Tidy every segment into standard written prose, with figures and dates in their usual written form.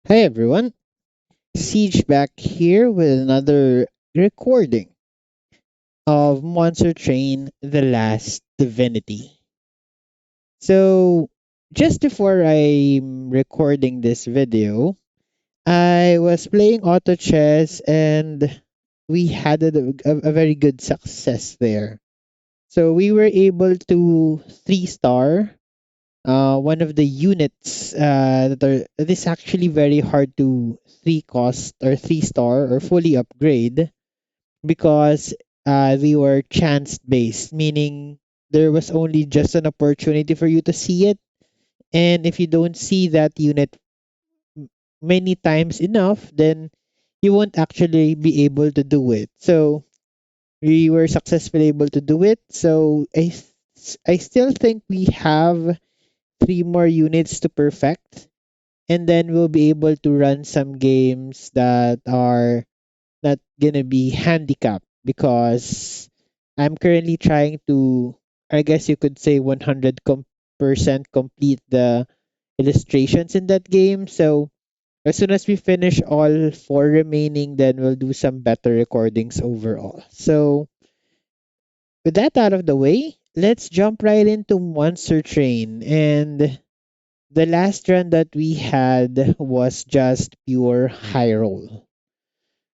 Hi everyone, Siege back here with another recording of Monster Train The Last Divinity. So, just before I'm recording this video, I was playing auto chess and we had a very good success there. So, we were able to 3-star one of the units that is actually very hard to 3 cost or 3-star or fully upgrade because they were chance based, meaning there was only just an opportunity for you to see it, and if you don't see that unit many times enough, then you won't actually be able to do it. So we were successfully able to do it. So I still think we have 3 more units to perfect, and then we'll be able to run some games that are not gonna be handicapped because I'm currently trying to, I guess you could say, 100% complete the illustrations in that game. So as soon as we finish all 4 remaining, then we'll do some better recordings overall. So with that out of the way, let's jump right into Monster Train. And the last run that we had was just pure high roll.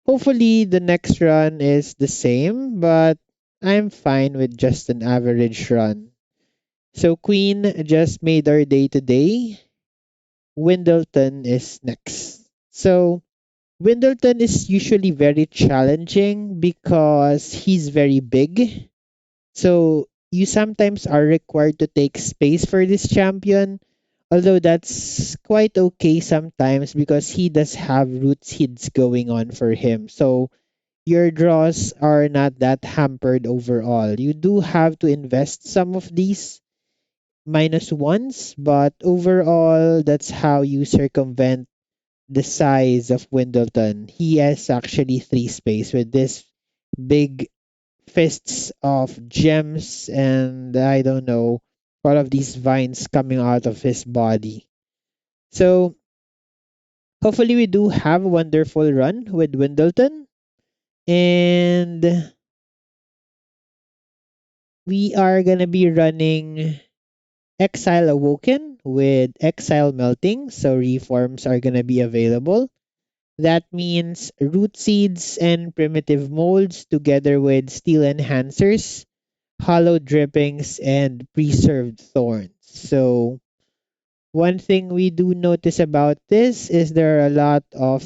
Hopefully, the next run is the same, but I'm fine with just an average run. So, Queen just made our day today. Windleton is next. So, Windleton is usually very challenging because he's very big. So, you sometimes are required to take space for this champion, although that's quite okay sometimes because he does have root seeds going on for him. So, your draws are not that hampered overall. You do have to invest some of these -1s, but overall, that's how you circumvent the size of Windleton. He has actually 3 space with this big fists of gems and I don't know, all of these vines coming out of his body. So hopefully we do have a wonderful run with Windleton, and we are gonna be running Exile Awoken with Exile Melting, so reforms are gonna be available. That means root seeds and primitive molds together with steel enhancers, hollow drippings, and preserved thorns. So one thing we do notice about this is there are a lot of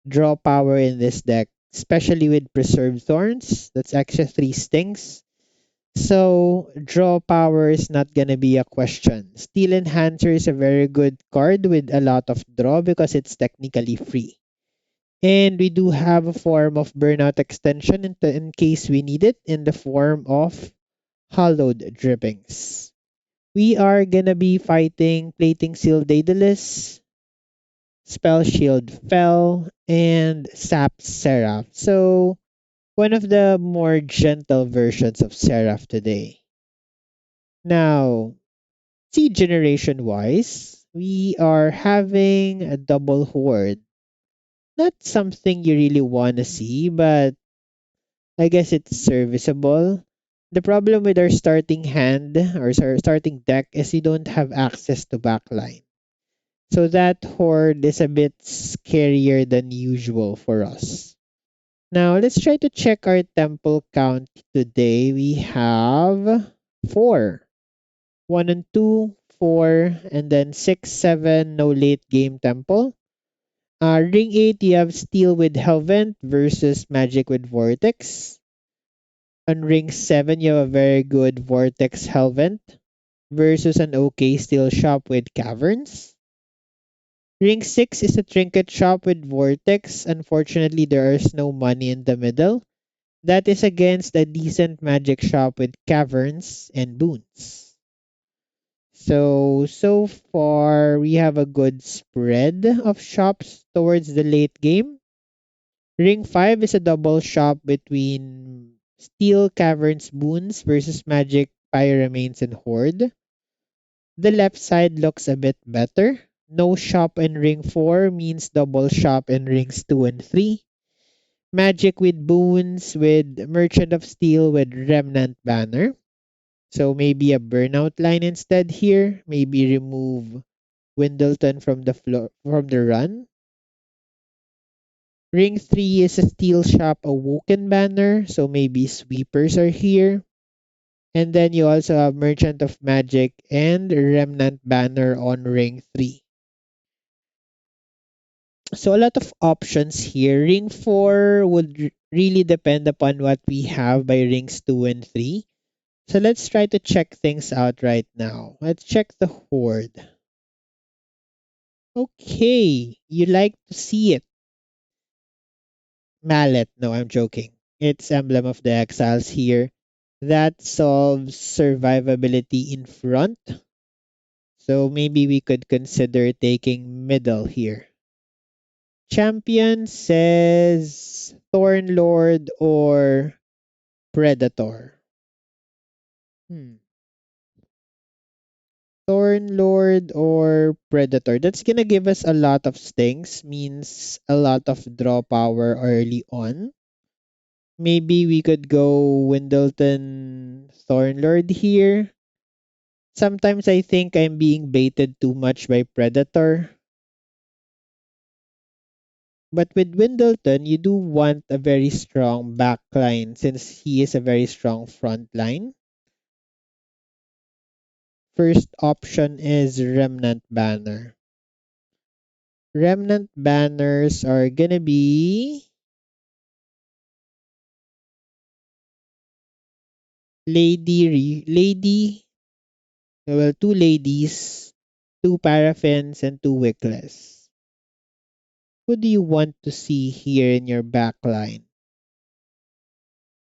draw power in this deck, especially with preserved thorns. That's extra 3 stings. So draw power is not gonna be a question. Steel Enhancer is a very good card with a lot of draw because it's technically free. And we do have a form of burnout extension in case we need it in the form of hollowed drippings. We are gonna be fighting Plating Seal Daedalus, Spell Shield Fell, and Sap Seraph. So one of the more gentle versions of Seraph today. Now, seed generation wise, we are having a double horde. Not something you really want to see, but I guess it's serviceable. The problem with our starting hand or starting deck is you don't have access to backline. So that horde is a bit scarier than usual for us. Now let's try to check our temple count today. We have 4. 1 and 2, 4, and then 6, 7, no late game temple. Ring 8, you have Steel with Helvent versus Magic with Vortex. On ring 7, you have a very good Vortex Helvent versus an okay Steel Shop with Caverns. Ring 6 is a Trinket Shop with Vortex. Unfortunately, there is no money in the middle. That is against a decent Magic Shop with Caverns and Boons. So far, we have a good spread of shops towards the late game. Ring 5 is a double shop between Steel Caverns Boons versus Magic Pyramanes and Horde. The left side looks a bit better. No shop in ring 4 means double shop in rings 2 and 3. Magic with boons with Merchant of Steel with Remnant Banner. So maybe a burnout line instead here. Maybe remove Windleton from the floor from the run. Ring 3 is a steel shop Awoken banner, so maybe sweepers are here. And then you also have Merchant of Magic and Remnant banner on ring 3. So a lot of options here. Ring 4 would really depend upon what we have by rings 2 and 3. So let's try to check things out right now. Let's check the horde. Okay, you like to see it. Mallet. No, I'm joking. It's Emblem of the Exiles here. That solves survivability in front. So maybe we could consider taking middle here. Champion says Thorn Lord or Predator. Hmm. Thorn Lord or Predator. That's gonna give us a lot of stings, means a lot of draw power early on. Maybe we could go Windleton Thornlord here. Sometimes I think I'm being baited too much by Predator. But with Windleton, you do want a very strong backline since he is a very strong front line. First option is Remnant Banner. Remnant banners are gonna be well, two ladies, two paraffins, and two wickless. Who do you want to see here in your backline?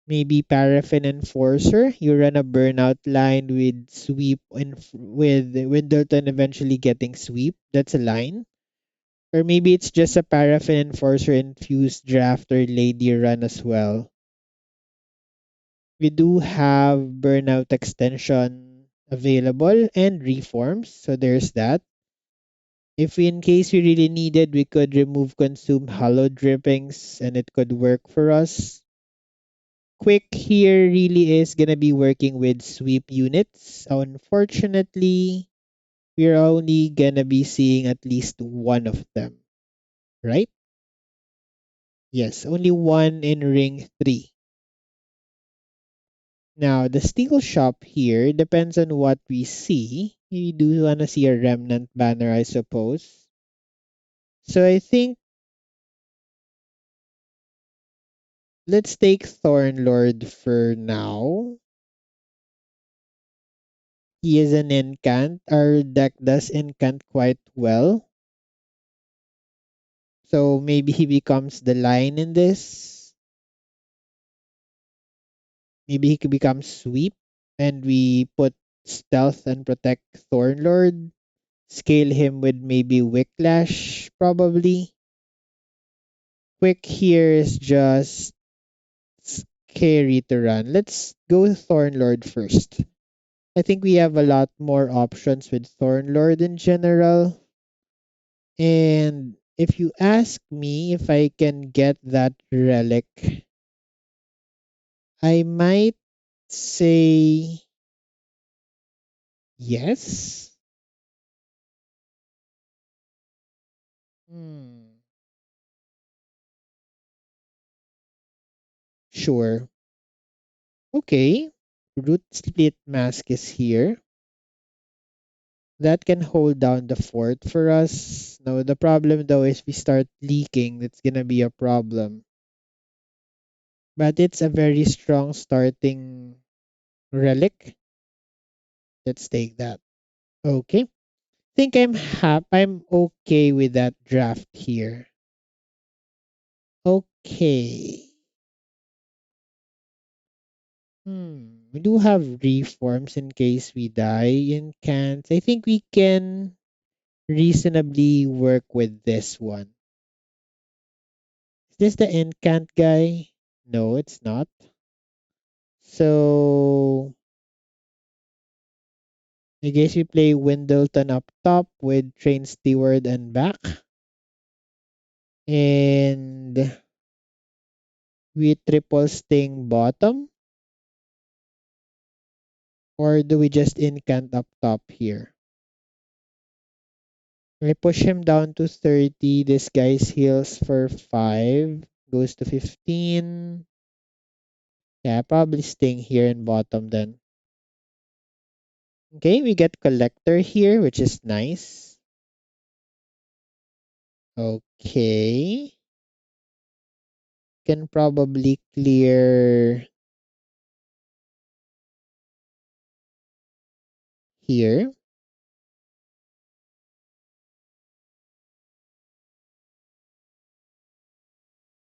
Maybe Paraffin Enforcer. You run a burnout line with sweep and with Windleton eventually getting sweep. That's a line. Or maybe it's just a Paraffin Enforcer infused drafter lady run as well. We do have burnout extension available and reforms. So there's that. If in case we really needed, we could remove consume hollow drippings and it could work for us. Quick here really is gonna be working with sweep units. Unfortunately, we're only gonna be seeing at least one of them, right? Yes, only one in ring 3. Now, the steel shop here depends on what we see. We do wanna see a remnant banner, I suppose. So I think let's take Thornlord for now. He is an incant. Our deck does incant quite well. So maybe he becomes the line in this. Maybe he could become sweep and we put stealth and protect Thornlord. Scale him with maybe Wicklash probably. Quick here is just scary to run. Let's go Thornlord first. I think we have a lot more options with Thornlord in general. And if you ask me if I can get that relic, I might say yes. Hmm. Sure. Okay. Root split mask is here. That can hold down the fort for us. Now the problem though is we start leaking. That's gonna be a problem. But it's a very strong starting relic. Let's take that. Okay. Think I'm okay with that draft here. Okay. We do have reforms in case we die in cans. I think we can reasonably work with this one. Is this the incant guy? No, it's not. So I guess we play Windleton up top with Train Steward and back. And we triple sting bottom. Or do we just incant up top here? I push him down to 30. This guy's heals for 5. Goes to 15. Yeah, probably staying here in bottom then. Okay, we get Collector here, which is nice. Okay. Can probably clear here.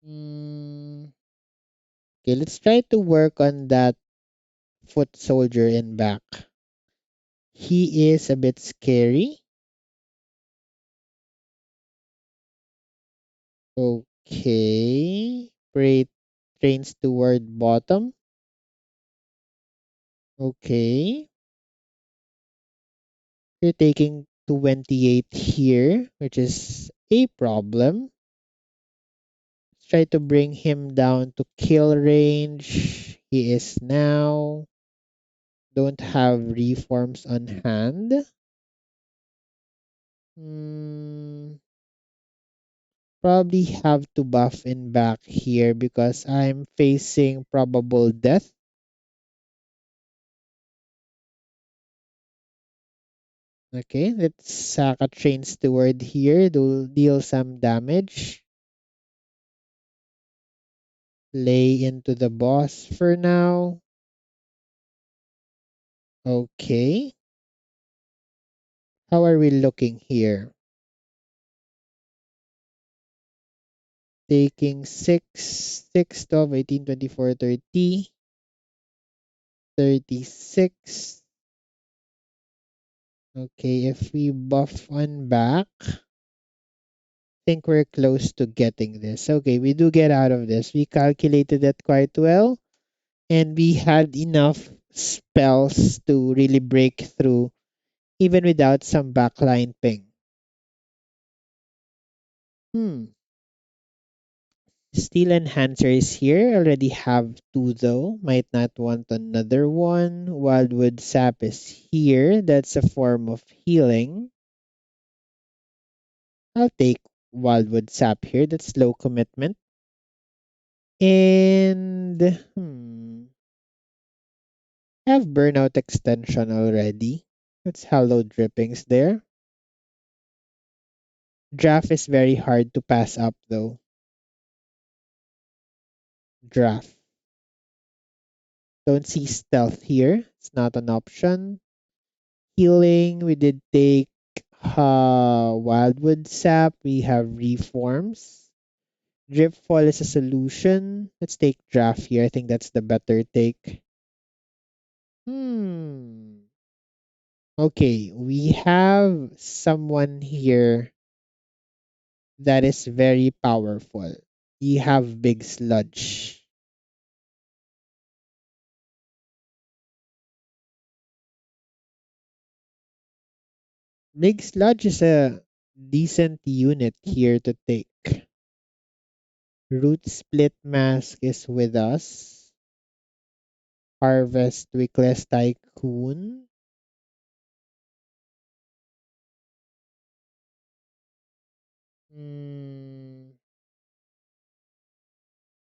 Mm, okay, let's try to work on that foot soldier in back. He is a bit scary. Okay. Pray trains toward bottom. Okay. You're taking 28 here, which is a problem. Let's try to bring him down to kill range. He is now. Don't have reforms on hand. Hmm. Probably have to buff in back here because I'm facing probable death. Okay, let's sack a train steward here to deal some damage. Lay into the boss for now. Okay. How are we looking here? Taking 6, 12, 18, 24, 30, 36. Okay, if we buff on back, I think we're close to getting this. Okay, we do get out of this. We calculated that quite well, and we had enough spells to really break through, even without some backline ping. Hmm. Steel Enhancer is here. Already have 2 though. Might not want another one. Wildwood Sap is here. That's a form of healing. I'll take Wildwood Sap here. That's low commitment. And I have Burnout Extension already. That's Hallowed Drippings there. Draft is very hard to pass up though. Draft. Don't see stealth here. It's not an option. Healing, we did take Wildwood Sap. We have Reforms. Drip Fall is a solution. Let's take Draft here. I think that's the better take. Hmm. Okay, we have someone here that is very powerful. We have Big Sludge. Big Sludge is a decent unit here to take. Root Split Mask is with us. Harvest Wickless Tycoon.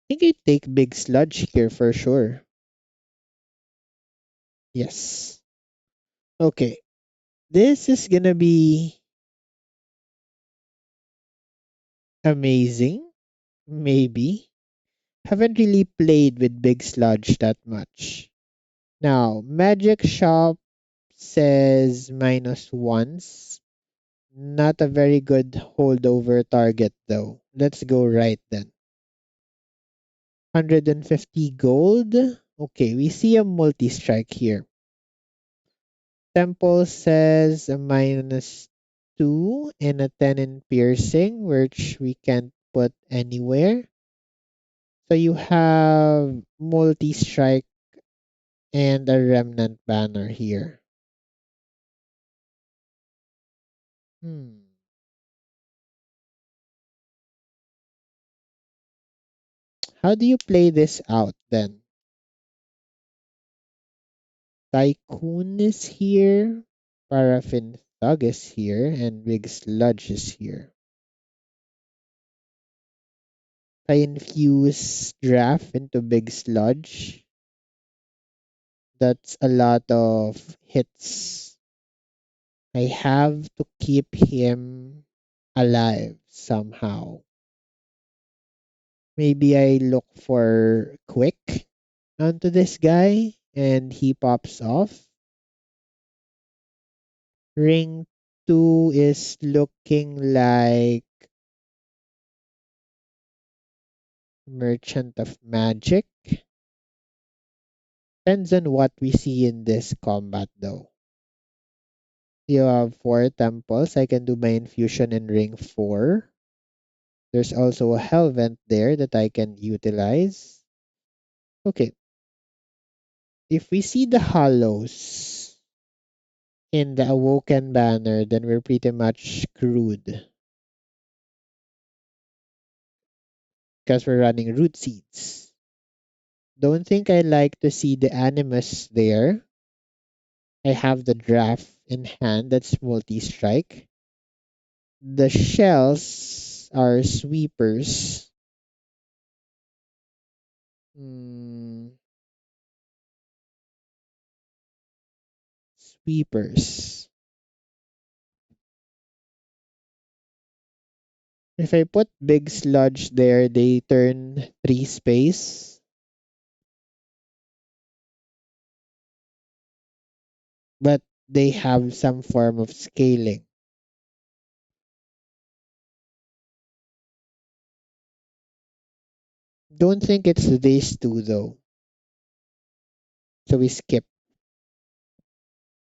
I think I take Big Sludge here for sure. Yes. Okay. This is gonna be amazing. Maybe. Haven't really played with Big Sludge that much. Now, Magic Shop says minus once. Not a very good holdover target though. Let's go right then. 150 gold. Okay, we see a multi-strike here. Temple says a minus 2 and a 10 in piercing, which we can't put anywhere. So you have multi-strike and a remnant banner here. Hmm. How do you play this out then? Tycoon is here, Paraffin Thug is here, and Big Sludge is here. I infuse Draft into Big Sludge. That's a lot of hits. I have to keep him alive somehow. Maybe I look for Quick onto this guy and he pops off. Ring 2 is looking like Merchant of Magic. Depends on what we see in this combat though. You have 4 temples. I can do my infusion in ring 4. There's also a hell vent there that I can utilize. Okay, if we see the hollows in the Awoken banner, then we're pretty much screwed because we're running root seeds. Don't think I like to see the animus there. I have the draft in hand that's multi-strike. The shells are sweepers. Hmm, sweepers. If I put big sludge there, they turn 3 space. But they have some form of scaling. Don't think it's these two though. So we skip.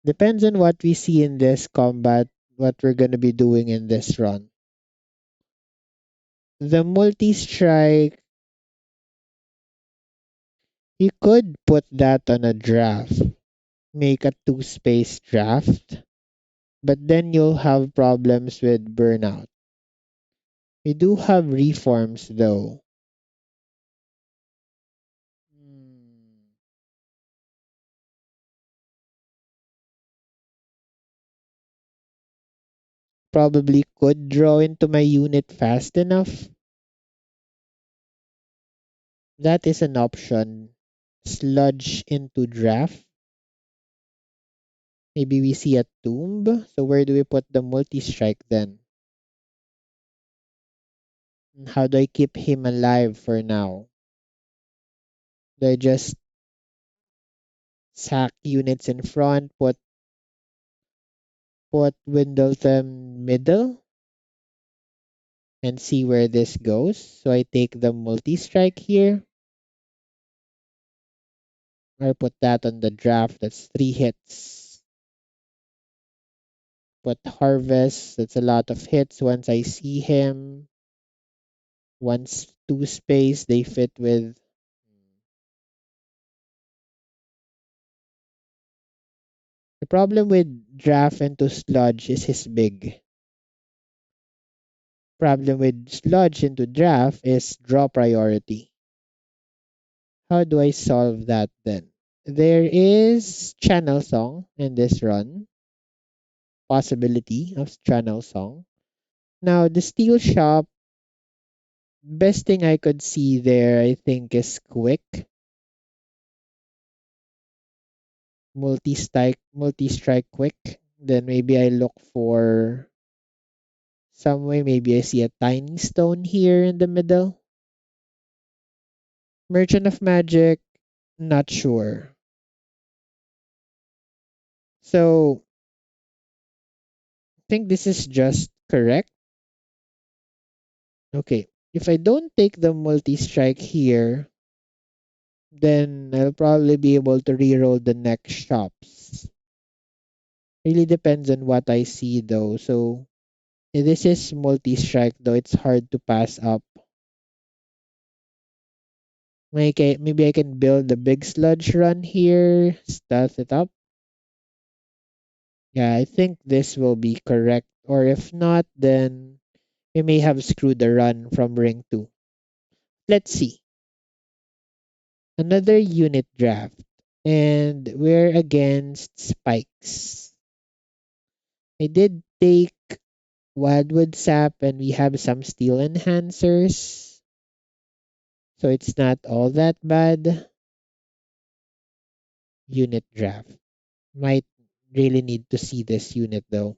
Depends on what we see in this combat, what we're gonna be doing in this run. The multi-strike, you could put that on a draft. Make a 2 space draft. But then you'll have problems with burnout. We do have reforms though. Hmm. Probably could draw into my unit fast enough. That is an option. Sludge into draft. Maybe we see a tomb. So where do we put the multi-strike then? And how do I keep him alive for now? Do I just sack units in front, put Windleton middle, and see where this goes? So I take the multi-strike here, or put that on the draft. That's 3 hits. Put harvest. That's a lot of hits once I see him. Once 2 space, they fit with. The problem with draft into sludge is his big. Problem with sludge into draft is draw priority. How do I solve that then? There is channel song in this run. Possibility of channel song. Now the steel shop, best thing I could see there I think is quick. Multi-strike quick. Then maybe I look for some way. Maybe I see a tiny stone here in the middle. Merchant of Magic, not sure. So I think this is just correct. Okay. If I don't take the multi-strike here, then I'll probably be able to reroll the next shops. Really depends on what I see though. So this is multi-strike though. It's hard to pass up. Maybe I can build the big sludge run here, stealth it up. Yeah, I think this will be correct. Or if not, then we may have screwed the run from ring 2. Let's see. Another unit draft. And we're against spikes. I did take Wildwood Sap and we have some steel enhancers. So it's not all that bad. Unit draft. Might really need to see this unit though.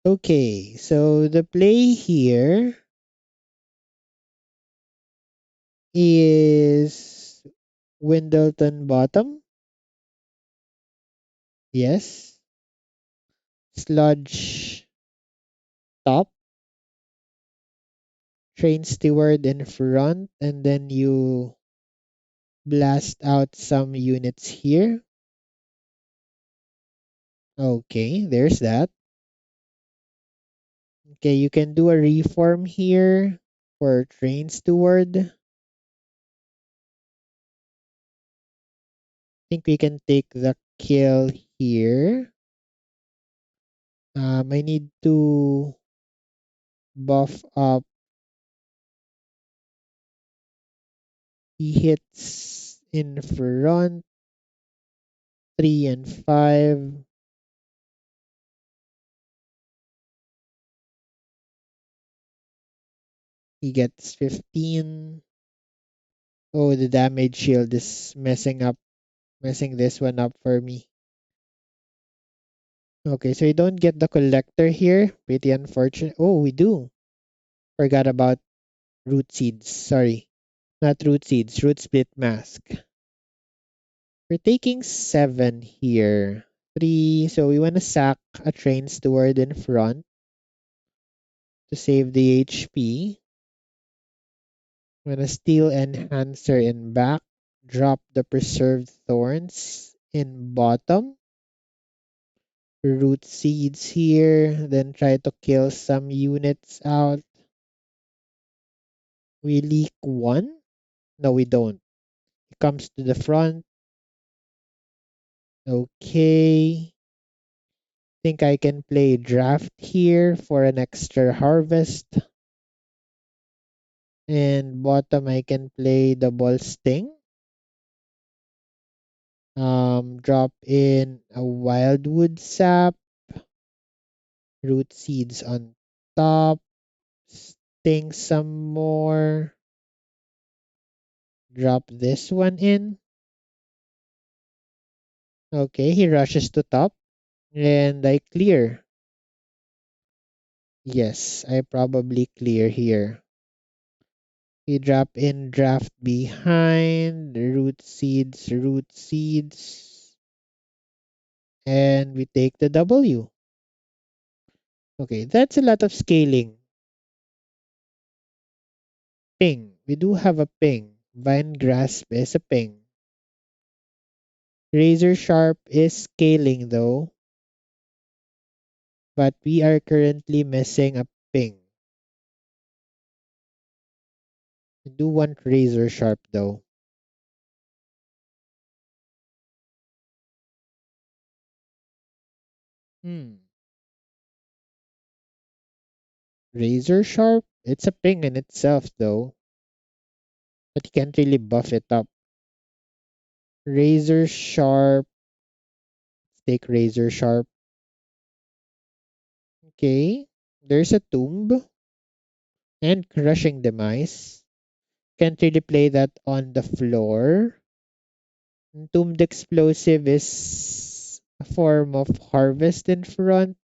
Okay, so the play here is Windleton bottom. Yes. Sludge top. Train steward in front. And then you blast out some units here. Okay, there's that. Okay, you can do a reform here for train steward. I think we can take the kill here. I need to buff up. He hits in front 3 and 5. He gets 15. Oh, the damage shield is messing this one up for me. Okay, so we don't get the collector here. Pretty unfortunate. Oh, we do. Forgot about root seeds. Sorry. Not root seeds, root split mask. We're taking 7 here. 3. So we want to sack a train steward in front to save the HP. When a steel enhancer in back, drop the preserved thorns in bottom. Root seeds here, then try to kill some units out. We leak 1. No, we don't. It comes to the front. Okay. Think I can play draft here for an extra harvest. And bottom I can play double sting. Drop in a wildwood sap. Root seeds on top. Sting some more. Drop this one in. Okay, he rushes to top. And I clear. Yes, I probably clear here. We drop in draft behind, root seeds, and we take the W. Okay, that's a lot of scaling. Ping. We do have a ping. Vine Grasp is a ping. Razor Sharp is scaling though, but we are currently missing a ping. I do want Razor Sharp though. Hmm. Razor Sharp? It's a ping in itself though, but you can't really buff it up. Razor Sharp. Take Razor Sharp. Okay. There's a Tomb and Crushing Demise. Can't really play that on the floor. Entombed Explosive is a form of Harvest in front.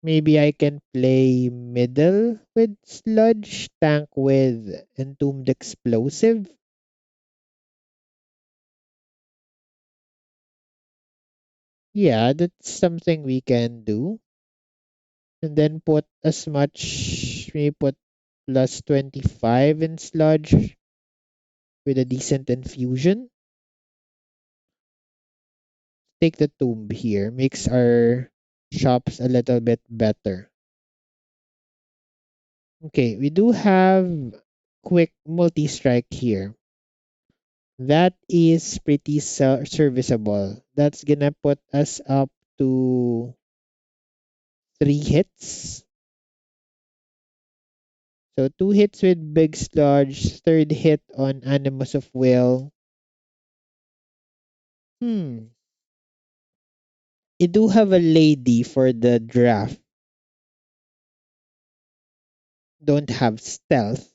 Maybe I can play middle with Sludge, tank with Entombed Explosive. Yeah, that's something we can do. And then put as much, we put plus 25 in Sludge with a decent infusion. Take the tomb here. Makes our shops a little bit better. Okay, we do have quick multi-strike here. That is pretty serviceable. That's gonna put us up to 3 hits. So 2 hits with Big Sludge, third hit on Animus of Will. Hmm. I do have a lady for the draft. Don't have stealth,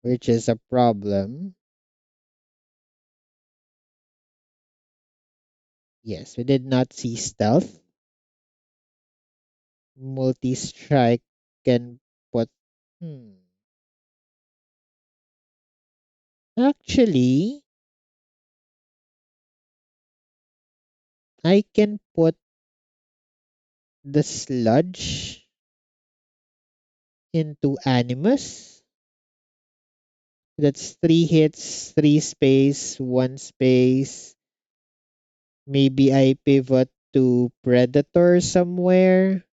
which is a problem. Yes, we did not see stealth. Multi-strike can put... Hmm. Actually, I can put the sludge into Animus. That's 3 hits, 3 space, 1 space. Maybe I pivot to Predator somewhere.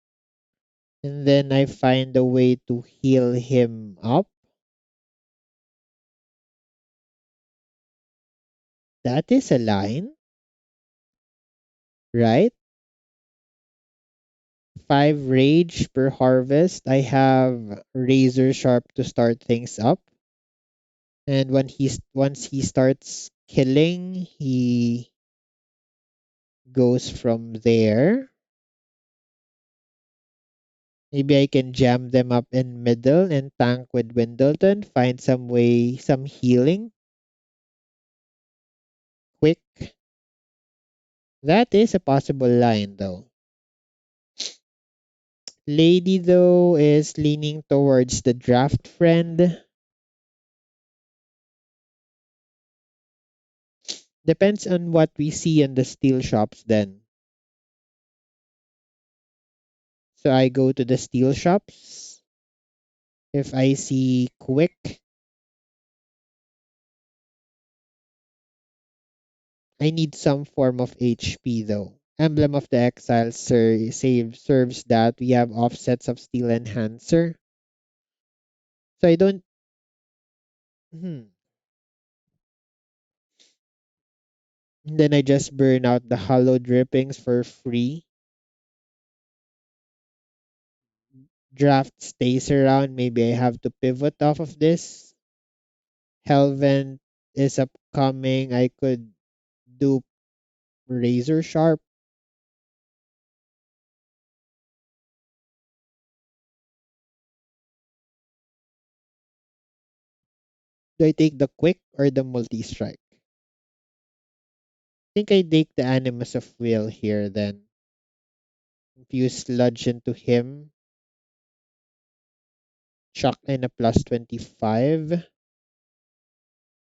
And then I find a way to heal him up. That is a line, right? 5 rage per harvest. I have razor sharp to start things up. And once he starts killing, he goes from there. Maybe I can jam them up in middle and tank with Windleton. Find some way, some healing. Quick. That is a possible line though. Lady though is leaning towards the draft friend. Depends on what we see in the steel shops then. So I go to the steel shops. If I see quick, I need some form of HP though. Emblem of the Exile serves that. We have offsets of steel enhancer. So I don't... Hmm. Then I just burn out the hollow drippings for free. Draft stays around. Maybe I have to pivot off of this. Hellvent is upcoming. I could do razor sharp. Do I take the quick or the multi strike? I think I take the Animus of Will here then. Infuse sludge into him. Chuck in a plus 25.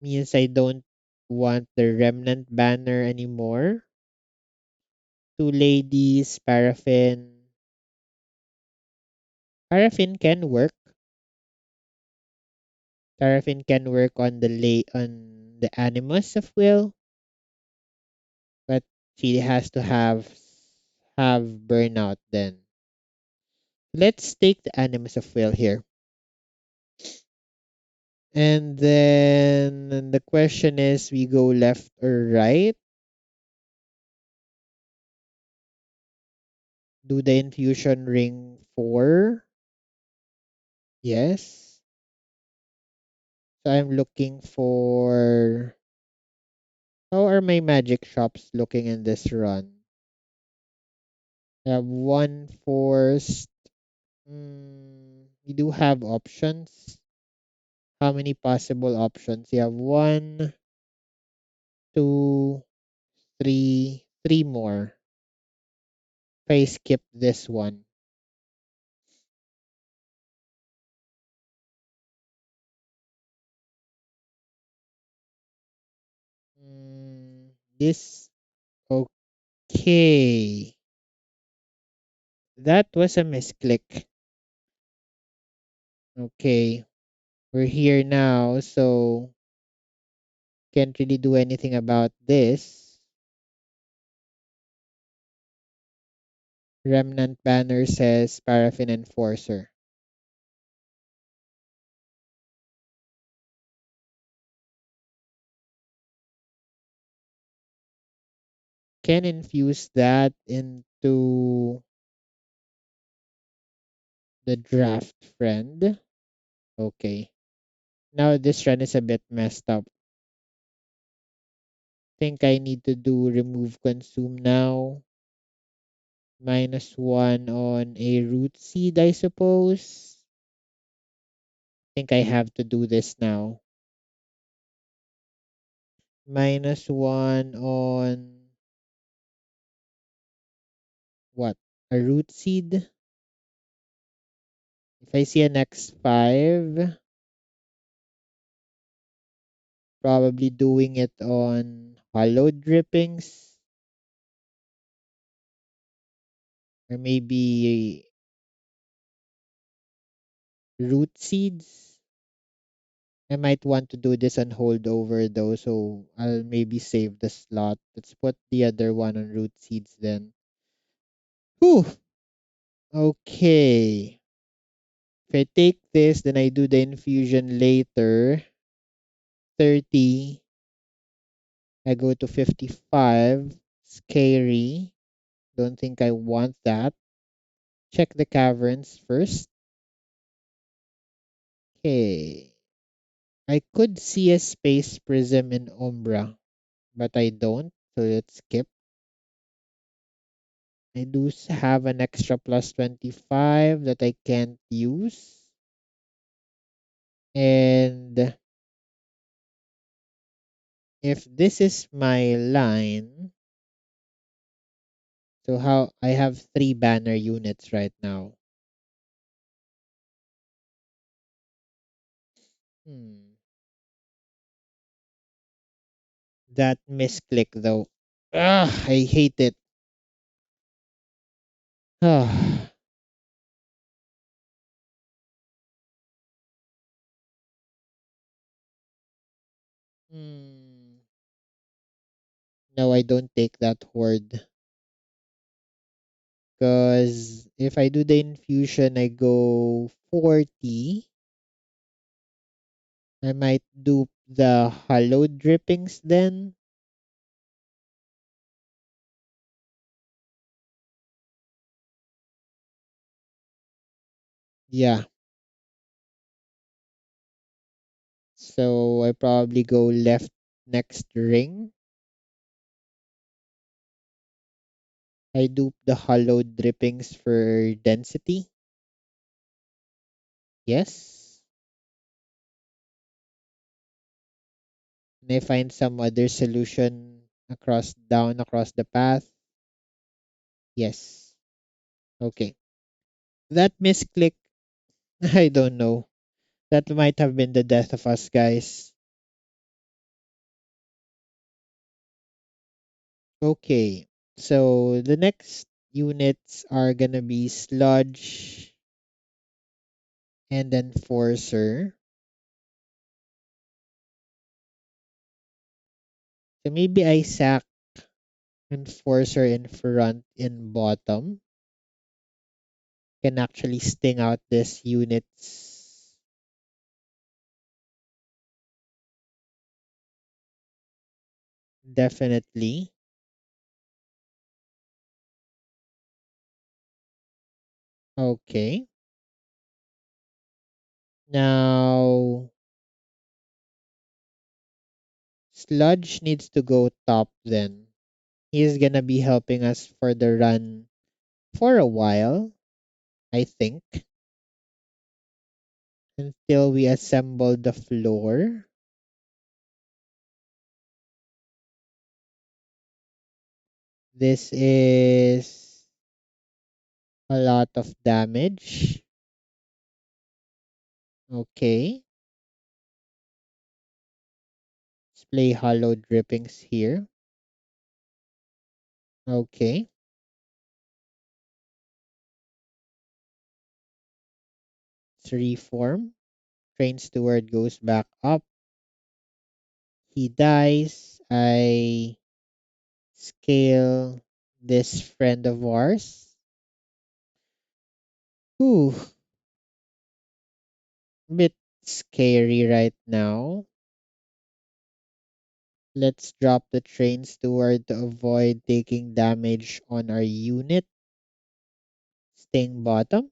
Means I don't want the remnant banner anymore. 2 ladies, paraffin. Paraffin can work. Paraffin can work on the Animus of Will, but she has to have burnout then. Let's take the Animus of Will here. And then the question is, we go left or right? Do the infusion ring 4? Yes. So I'm looking for... How are my magic shops looking in this run? I have one forced. We do have options. How many possible options? You have one, two, three more. If I skip this one. This... Okay. That was a misclick. Okay. We're here now, so can't really do anything about this. Remnant banner says Paraffin Enforcer. can infuse that into the draft friend. Okay. Now this run is a bit messed up. Think I need to do remove consume now. -1 on a root seed, I suppose. Think I have to do this now. -1 on what? A root seed? If I see an X5, probably doing it on hollow drippings. Or maybe root seeds. I might want to do this on holdover though, so I'll maybe save the slot. Let's put the other one on root seeds then. Whew! Okay. If I take this, then I do the infusion later. 30. I go to 55. Scary. Don't think I want that. Check the caverns first. Okay. I could see a space prism in Umbra, but I don't, so let's skip. I do have an extra plus 25 that I can't use. And if this is my line, so how I have 3 banner units right now. Hmm. That misclick though. Ah, I hate it. Ah. Hmm. No, I don't take that horde. Because if I do the infusion, I go 40. I might do the hollow drippings then. Yeah. So I probably go left next ring. I do the hollow drippings for density. Yes. And I find some other solution across the path. Yes. Okay. That misclick, I don't know. That might have been the death of us, guys. Okay. So the next units are gonna be Sludge and Enforcer. So maybe I sack Enforcer in front in bottom. Can actually sting out this units. Definitely. Okay. Now, Sludge needs to go top then. He's gonna be helping us for the run for a while, I think, until we assemble the floor. This is a lot of damage. Okay. Let's play hollow drippings here. Okay. Let's reform. Train Steward goes back up. He dies. I scale this friend of ours. Ooh, bit scary right now. Let's drop the train steward to avoid taking damage on our unit. Staying bottom.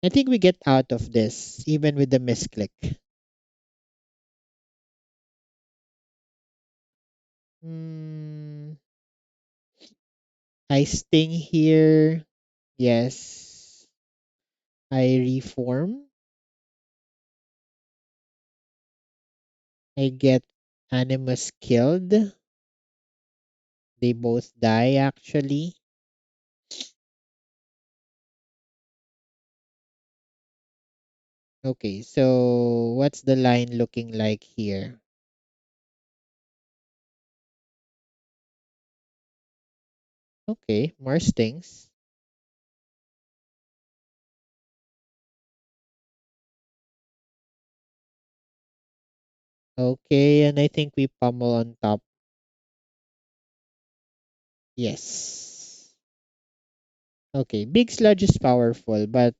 I think we get out of this, even with the misclick. Hmm. I sting here. Yes. I reform. I get Animus killed. They both die actually. Okay, so what's the line looking like here? Okay, more stings. Okay, and I think we pummel on top. Yes. Okay, big sludge is powerful, but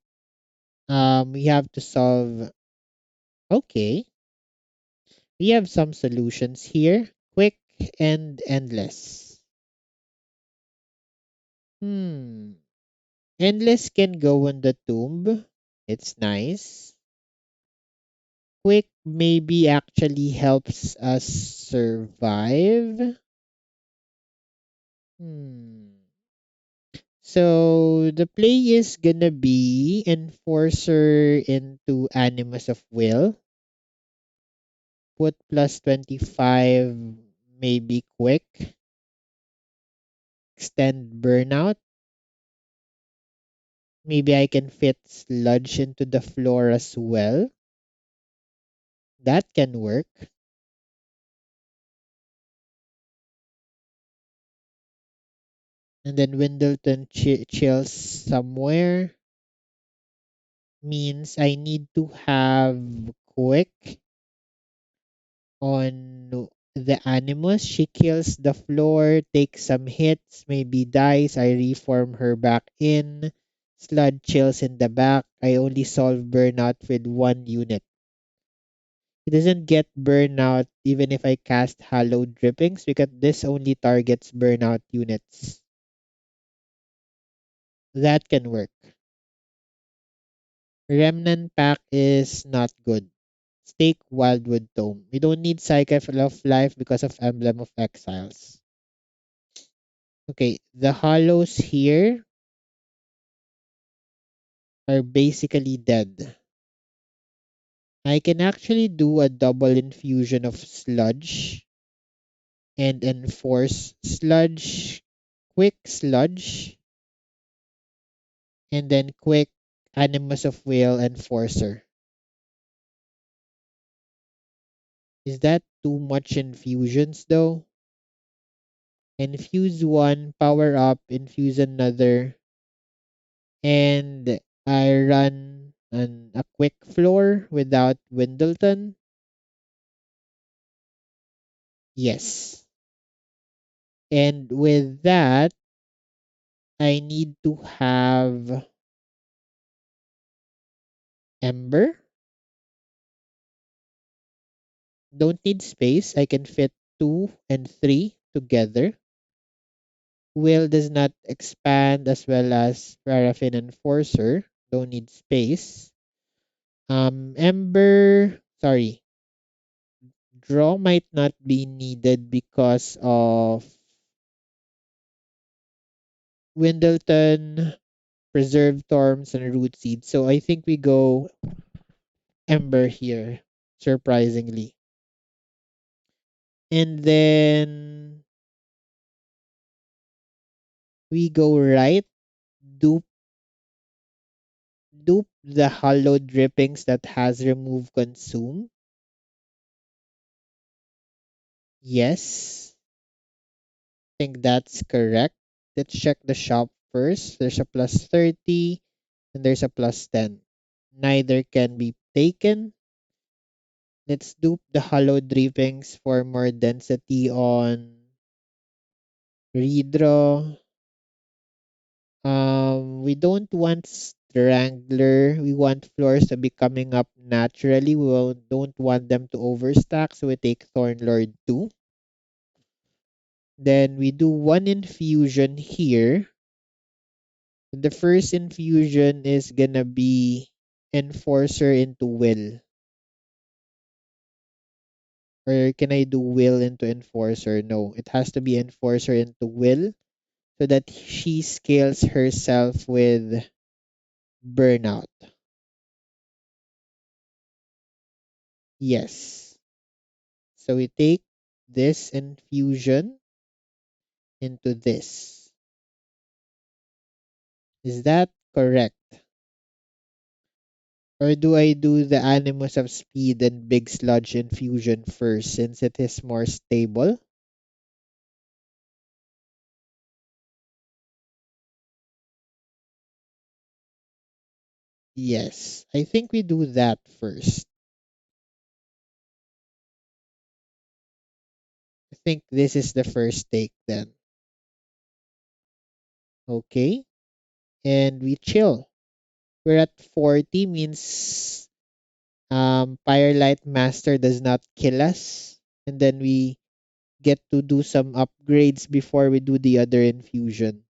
we have to solve. Okay, we have some solutions here. Quick and endless. Hmm. Endless can go on the tomb. It's nice. Quick maybe actually helps us survive. Hmm. So the play is gonna be Enforcer into Animus of Will. Put plus 25, maybe quick. Extend Burnout. Maybe I can fit Sludge into the floor as well. That can work. And then Windleton chills somewhere. Means I need to have quick on the Animus. She kills the floor, takes some hits, maybe dies. I reform her back in. Slud chills in the back. I only solve burnout with one unit. It doesn't get burnout even if I cast hallowed drippings because this only targets burnout units. That can work. Remnant pack is not good. Stake Wildwood Tome. We don't need Cycle of Life because of Emblem of Exiles. Okay, the hollows here are basically dead. I can actually do a double infusion of sludge and enforce sludge, quick sludge, and then quick Animus of Whale enforcer. Is that too much infusions though? Infuse one, power up, infuse another, and I run a quick floor without Windleton. Yes. And with that, I need to have Ember. Don't need space. I can fit 2 and 3 together. Will does not expand as well as Paraffin Enforcer. Don't need space. Ember, sorry. Draw might not be needed because of Windleton, Preserve Thorns, and Root Seed. So I think we go Ember here, surprisingly. And then we go right, dupe, dupe the hollow drippings that has remove consume. Yes, I think that's correct. Let's check the shop first. There's a plus 30 and there's a plus 10. Neither can be taken. Let's dupe the hollow drippings for more density on redraw. We don't want Wrangler. We want floors to be coming up naturally. Don't want them to overstack, so we take Thorn Lord 2. Then we do one infusion here. The first infusion is gonna be Enforcer into Will. Or can I do Will into Enforcer? No, it has to be Enforcer into Will so that she scales herself with Burnout. Yes. So we take this infusion into this. Is that correct? Or do I do the Animus of Speed and Big Sludge infusion first since it is more stable? Yes, I think we do that first. I think this is the first take then. Okay, and we chill. We're at 40 means Firelight Master does not kill us. And then we get to do some upgrades before we do the other infusion.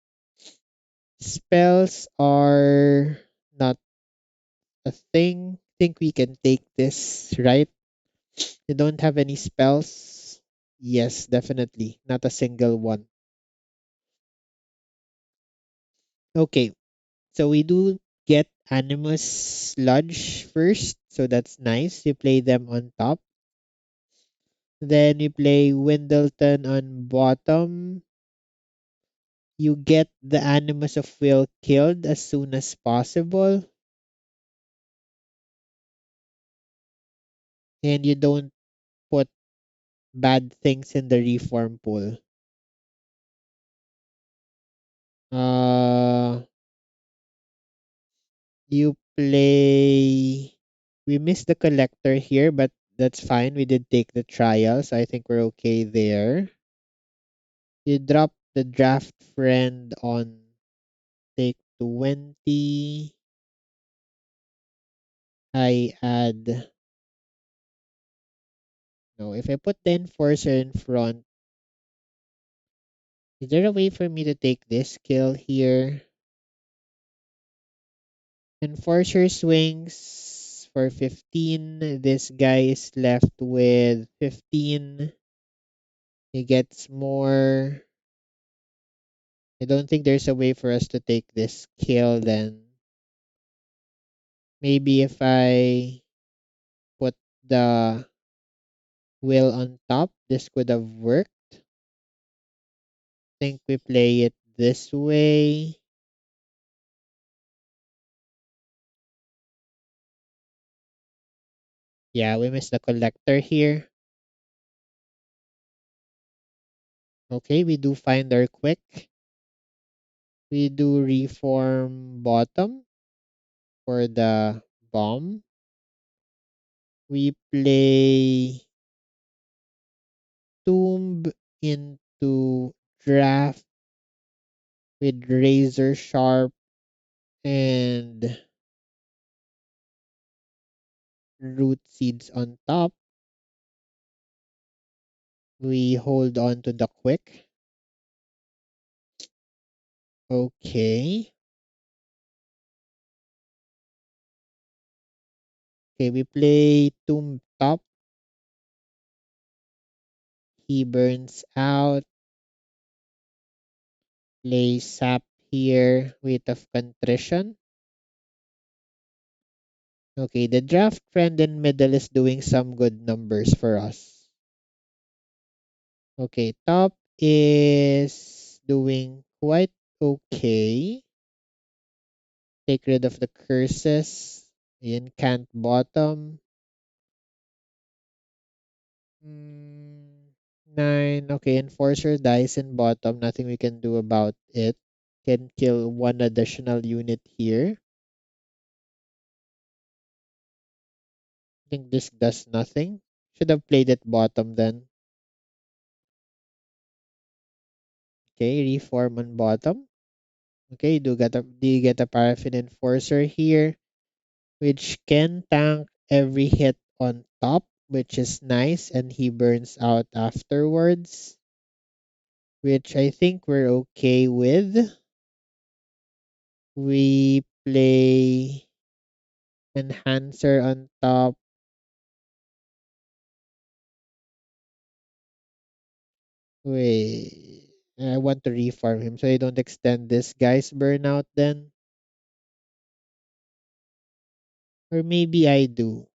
Spells are not a thing. Think we can take this, right? You don't have any spells? Yes, definitely. Not a single one. Okay, so we do get Animus Sludge first. So that's nice. You play them on top. Then we play Windleton on bottom. You get the Animus of Will killed as soon as possible. And you don't put bad things in the reform pool. Uh, you play. We missed the collector here, but that's fine. We did take the trial, so I think we're okay there. You drop the draft friend on take 20. I add. No, if I put the enforcer in front, is there a way for me to take this skill here? Enforcer swings for 15. This guy is left with 15. He gets more. I don't think there's a way for us to take this kill then. Maybe if I put the will on top, this could have worked. Think we play it this way. Yeah, we missed the collector here. Okay, we do find our quick. We do reform bottom for the bomb. We play tomb into draft with razor sharp and root seeds on top. We hold on to the quick. Okay. Okay, we play tomb top. He burns out. Play sap here. Weight of contrition. Okay, the draft friend in middle is doing some good numbers for us. Okay, top is doing quite okay. Take rid of the curses. Incant bottom. 9. Okay, Enforcer dies in bottom. Nothing we can do about it. Can kill one additional unit here. I think this does nothing. Should have played it bottom then. Okay, reform on bottom. Okay, do you get a Paraffin Enforcer here, which can tank every hit on top, which is nice, and he burns out afterwards, which I think we're okay with. We play Enhancer on top. Wait, I want to reform him so I don't extend this guy's burnout then. Or maybe I do.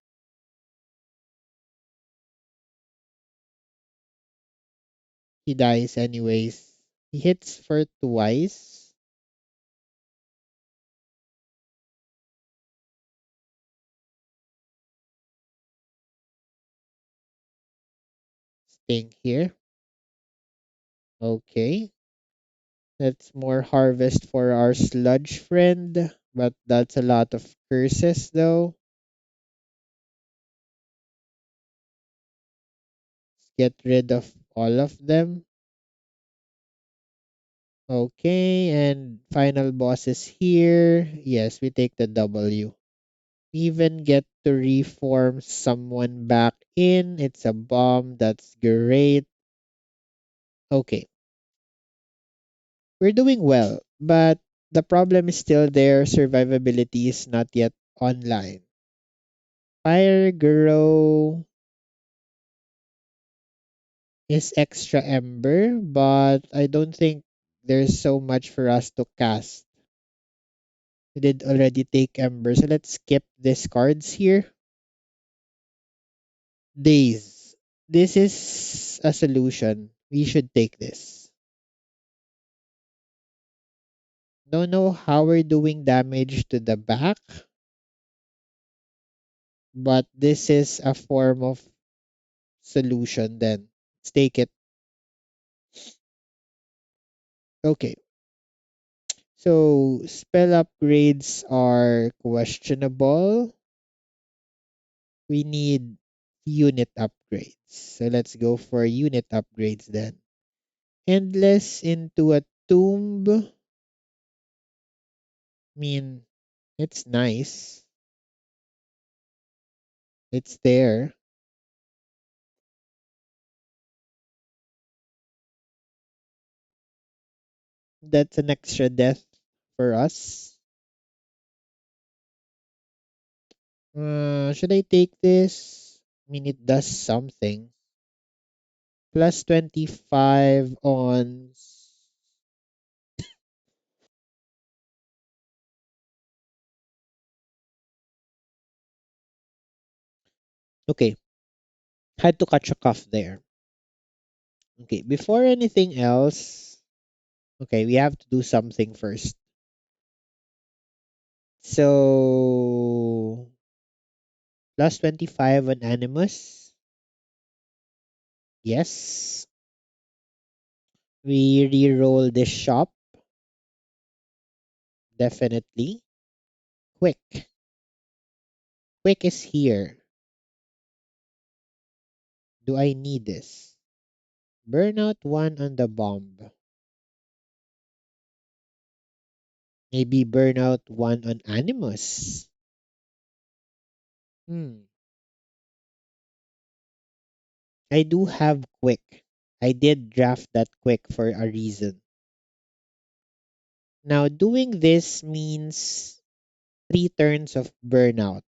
He dies anyways. He hits for twice. Staying here. Okay. That's more harvest for our sludge friend. But that's a lot of curses though. Let's get rid of all of them. Okay, and final boss is here. Yes, we take the W. Even get to reform someone back in. It's a bomb. That's great. Okay, we're doing well, but the problem is still there. Survivability is not yet online. Fire Girl is extra ember, but I don't think there's so much for us to cast. We did already take ember, so let's skip these cards here. Days. This is a solution. We should take this. Don't know how we're doing damage to the back, but this is a form of solution then. Let's take it. Okay. So spell upgrades are questionable. We need unit upgrades. So let's go for unit upgrades then. Endless into a tomb. I mean, it's nice. It's there. That's an extra death for us. Should I take this? I mean, it does something. Plus 25 on. Okay, had to catch a cough there. Okay, before anything else, okay, we have to do something first. So, plus 25 on Animus. Yes. We re-roll this shop. Definitely. Quick. Quick is here. Do I need this? Burnout 1 on the bomb. Maybe burnout 1 on Animus. Hmm. I do have quick. I did draft that quick for a reason. Now, doing this means 3 turns of burnout.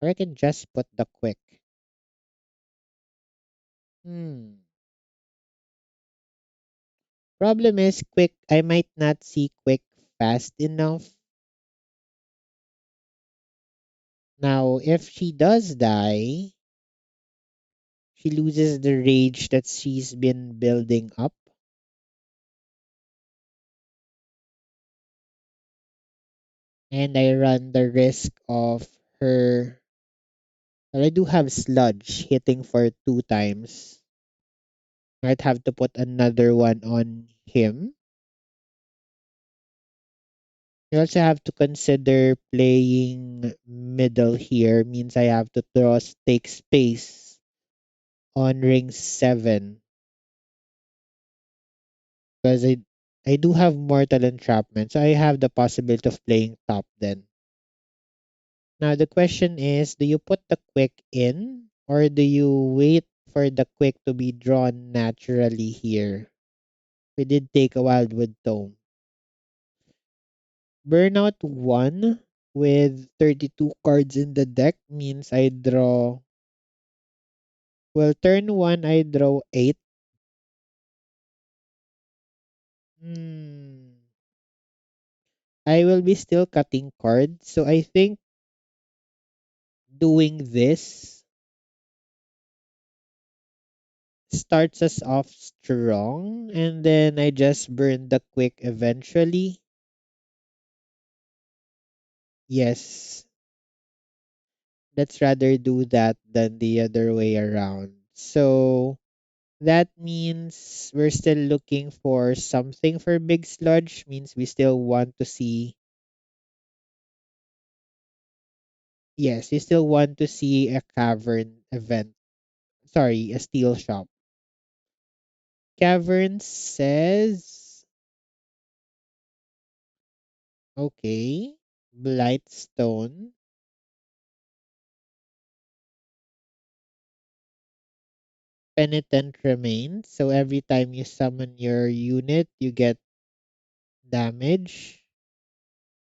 Or I can just put the quick. Hmm. Problem is quick. I might not see quick fast enough. Now, if she does die, she loses the rage that she's been building up. And I run the risk of her. Well, I do have sludge hitting for 2 times. Might have to put another one on him. You also have to consider playing middle here means I have to take space on ring 7 because I do have Mortal Entrapment, so I have the possibility of playing top then. Now the question is, do you put the quick in or do you wait for the quick to be drawn naturally here? We did take a Wildwood Tome. Burnout 1 with 32 cards in the deck means I draw. Well, turn 1 I draw 8. Hmm. I will be still cutting cards. So I think doing this starts us off strong and then I just burn the quick eventually. Yes, let's rather do that than the other way around. So that means we're still looking for something for Big Sludge, means we still want to see. Yes, we still want to see a cavern event. Sorry, a steel shop. Cavern says, okay, Blightstone, Penitent Remains. So every time you summon your unit, you get damage.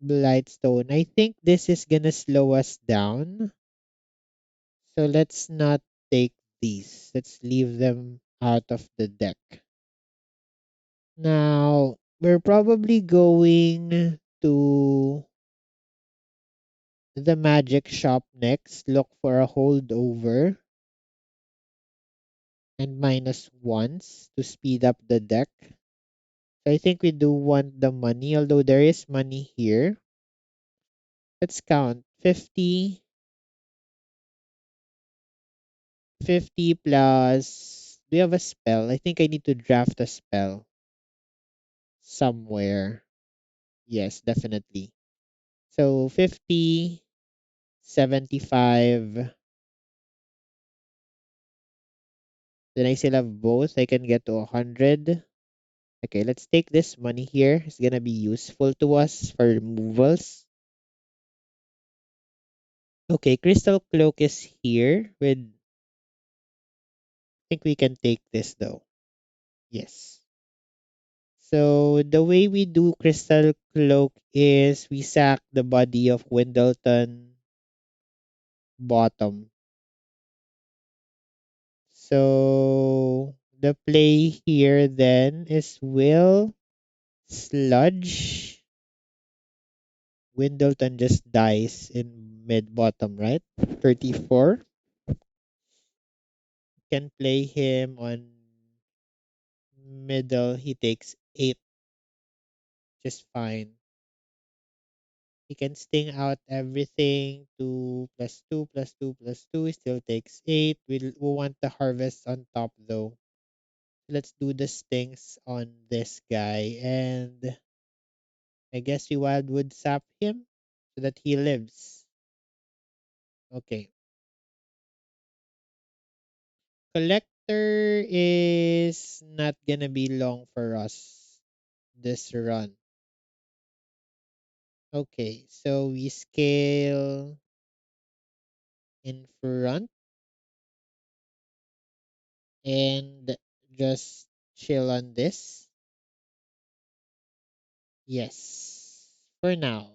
Blightstone. I think this is gonna slow us down. So let's not take these. Let's leave them out of the deck. Now, we're probably going to the magic shop next. Look for a holdover and minus ones to speed up the deck. So I think we do want the money, although there is money here. Let's count. 50, 50 plus. Do you have a spell? I think I need to draft a spell somewhere. Yes, definitely. So 50, 75. Then I still have both. I can get to 100. Okay, let's take this money here. It's gonna be useful to us for removals. Okay, Crystal Cloak is here with. I think we can take this though. Yes. So the way we do Crystal Cloak is we sack the body of Windleton bottom. So the play here then is will Sludge. Windleton just dies in mid bottom, right? 34. Can play him on middle. He takes 8, just fine. He can sting out everything. 2 plus 2 plus 2 plus 2. He still takes 8. We want the harvest on top though. Let's do the stings on this guy. And I guess we wildwood sap him so that he lives. Okay. Collector is not gonna be long for us this run. Okay, so we scale in front and just chill on this. Yes, for now.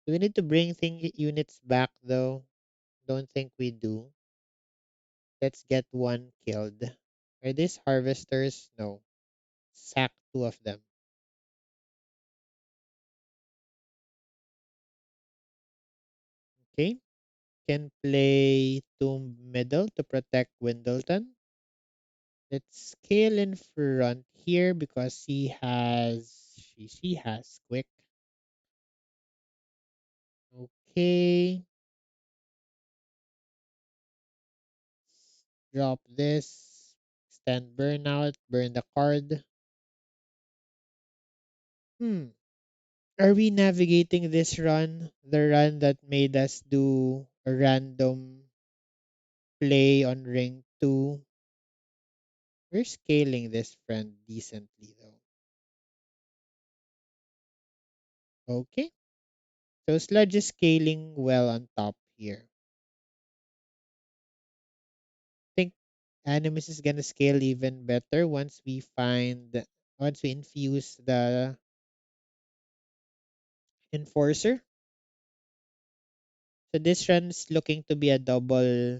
Do we need to bring thing units back though? Don't think we do. Let's get one killed. Are these harvesters? No. Sack 2 of them. Okay. Can play Tomb Middle to protect Windleton. Let's scale in front here because she has quick. Okay. Drop this. Extend burnout. Burn the card. Hmm. Are we navigating this run? The run that made us do a random play on ring 2. We're scaling this friend decently though. Okay. So Sludge is scaling well on top here. Think Animus is gonna scale even better once we infuse the Enforcer. So this run's looking to be a double.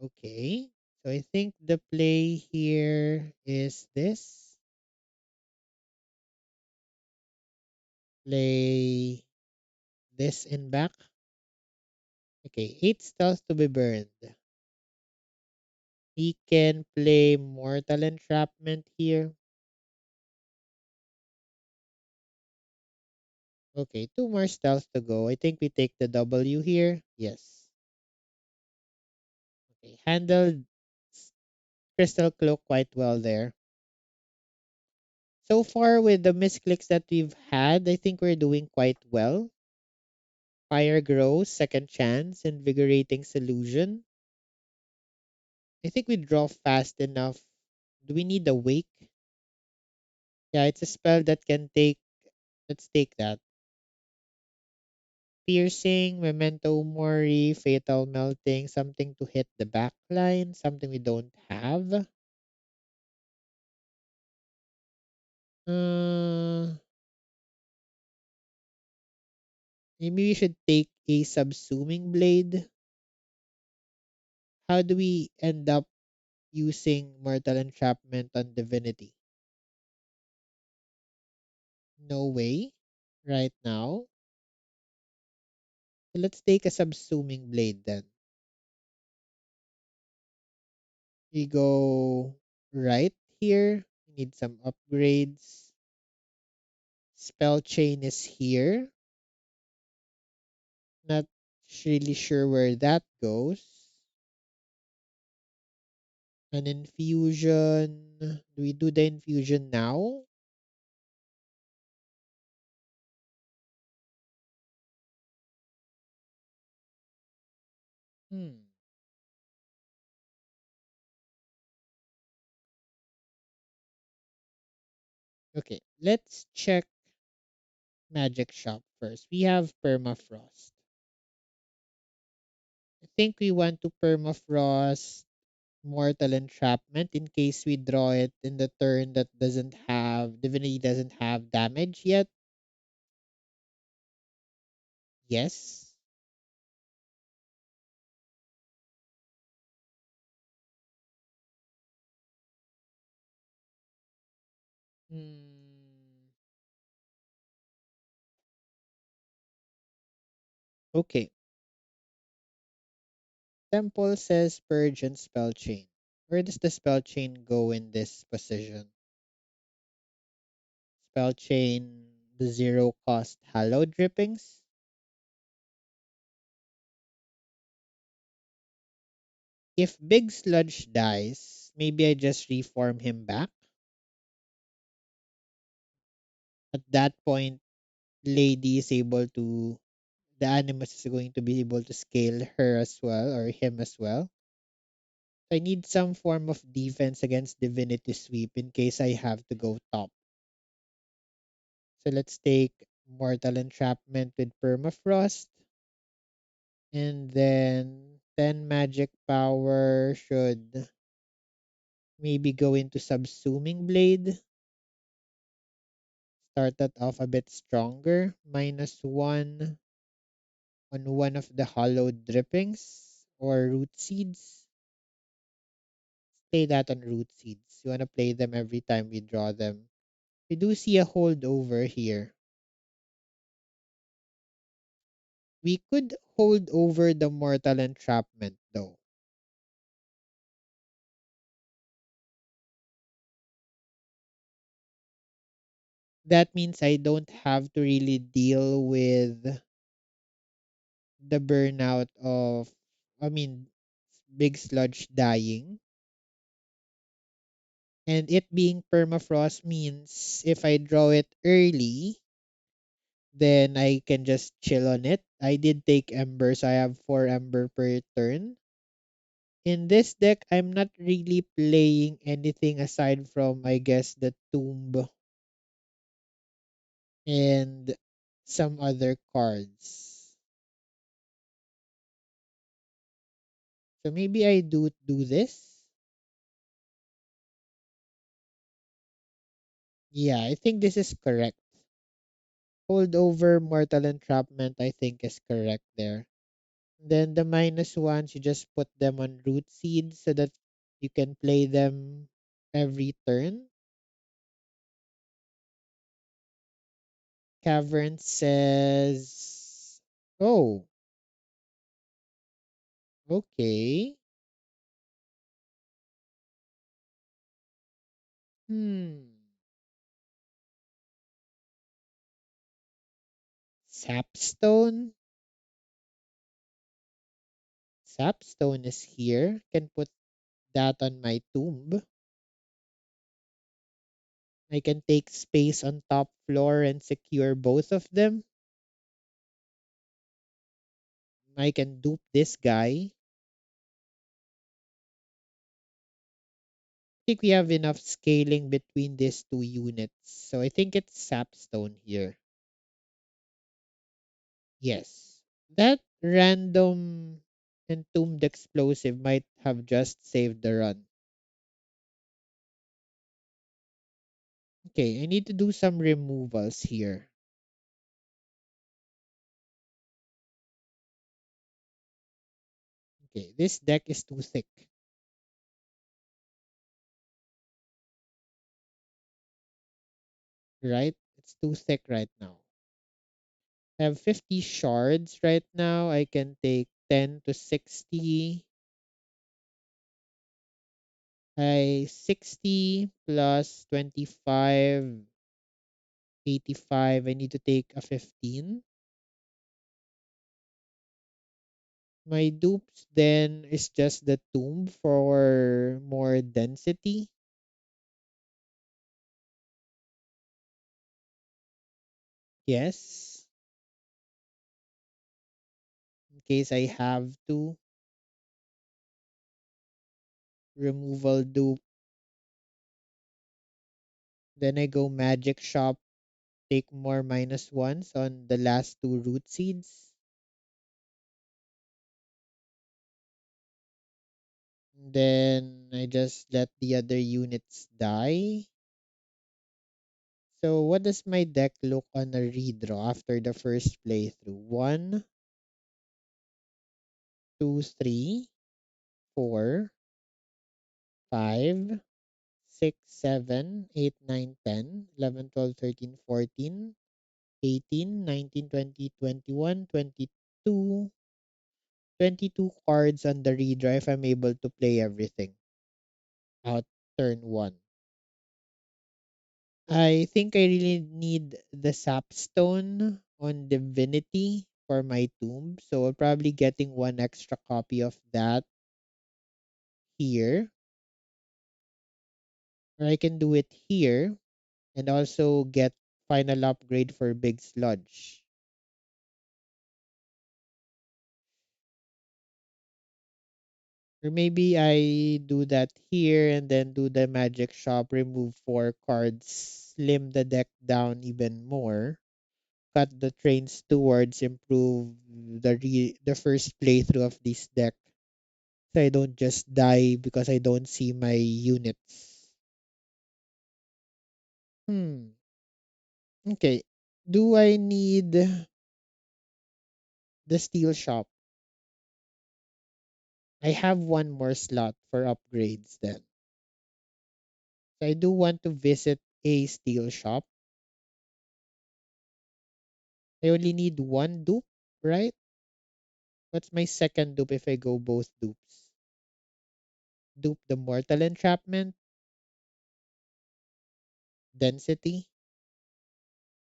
Okay. So I think the play here is this. Play this in back. Okay, 8 stealth to be burned. He can play Mortal Entrapment here. Okay, 2 more stealth to go. I think we take the W here. Yes. Okay, handled Crystal Cloak quite well there. So far with the misclicks that we've had, I think we're doing quite well. Fire Grows, Second Chance, Invigorating Solution. I think we draw fast enough. Do we need a Wake? Yeah, it's a spell that can take. Let's take that. Piercing, Memento Mori, Fatal Melting, something to hit the back line, something we don't have. Uh, Maybe we should take a Subsuming Blade. How do we end up using Mortal Entrapment on Divinity? No way. Right now. So let's take a Subsuming Blade then. We go right here. We need some upgrades. Spell Chain is here. Not really sure where that goes. An infusion. Do we do the infusion now? Hmm. Okay, let's check Magic Shop first. We have Permafrost. I think we want to Permafrost Mortal Entrapment in case we draw it in the turn that doesn't have Divinity doesn't have damage yet. Yes. Hmm. Okay. Temple says Purge and Spell Chain. Where does the Spell Chain go in this position? Spell Chain, the 0 cost Hallowed Drippings. If Big Sludge dies, maybe I just reform him back. At that point, Lady is able to, the Animus is going to be able to scale her as well, or him as well. I need some form of defense against Divinity Sweep in case I have to go top. So let's take Mortal Entrapment with Permafrost. And then 10 magic power should maybe go into Subsuming Blade. Start that off a bit stronger. -1 on one of the Hollowed Drippings or Root Seeds. Play that on Root Seeds. You want to play them every time we draw them. We do see a holdover here. We could hold over the Mortal Entrapment though. That means I don't have to really deal with the burnout of, I mean, Big Sludge dying. And it being permafrost means if I draw it early, then I can just chill on it. I did take Ember, so I have 4 Ember per turn. in this deck, I'm not really playing anything aside from, I guess, the Tomb and some other cards. So maybe I do this. Yeah, I think this is correct. Holdover Mortal Entrapment, I think, is correct there. Then the minus ones, you just put them on root seeds so that you can play them every turn. Cavern says, oh, okay. Hmm. Sapstone? Sapstone is here. Can put that on my tomb. I can take space on top floor and secure both of them. I can dupe this guy. I think we have enough scaling between these two units. So I think it's Sapstone here. Yes. That random entombed explosive might have just saved the run. Okay, I need to do some removals here. Okay, this deck is too thick, right? It's too thick right now. I have 50 shards right now. I can take 10 to 60. I 60 plus 25, 85. I need to take a 15. My dupes then is just the tomb for more density. Yes. In case I have to. Removal dupe. Then I go magic shop. Take more minus ones on the last two root seeds. Then I just let the other units die. So what does my deck look on a redraw after the first playthrough? 1, 2, 3, 4, 5, 6, 7, 8, 9, 10, 11, 12, 13, 14, 18, 19, 20, 21, 22, 22 cards on the redraw if I'm able to play everything out turn 1. I think I really need the sapstone on Divinity for my tomb. So I'm probably getting one extra copy of that here. Or I can do it here and also get final upgrade for Big Sludge. Or maybe I do that here and then do the magic shop, remove 4 cards, slim the deck down even more, cut the trains towards improve the first playthrough of this deck. So I don't just die because I don't see my units. Hmm. Okay. Do I need the steel shop? I have one more slot for upgrades then. So I do want to visit a steel shop. I only need one dupe, right? What's my second dupe if I go both dupes? Dupe the mortal entrapment, density.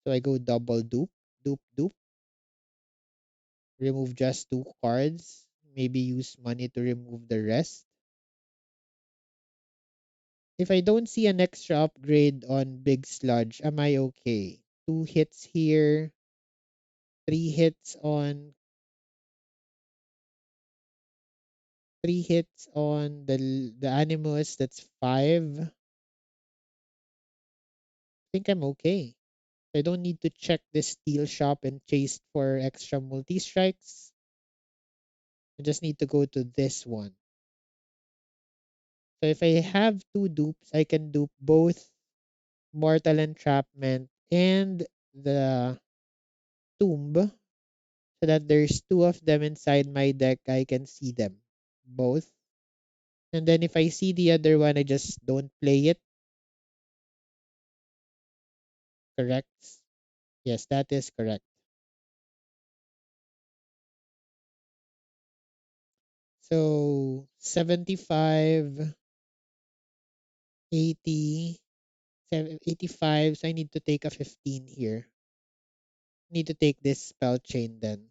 So I go double dupe, dupe, dupe. Remove just 2 cards. Maybe use money to remove the rest. If I don't see an extra upgrade on Big Sludge, am I okay? 2 hits here, 3 hits on Three hits on the Animus. That's five. I think I'm okay. I don't need to check this steel shop and chase for extra multi-strikes. I just need to go to this one. So if I have two dupes, I can dupe both Mortal Entrapment and the Tomb so that there's two of them inside my deck. I can see them both. And then if I see the other one, I just don't play it. Correct? Yes, that is correct. So 75, 80, 85. So I need to take a 15 here. Need to take this spell chain then.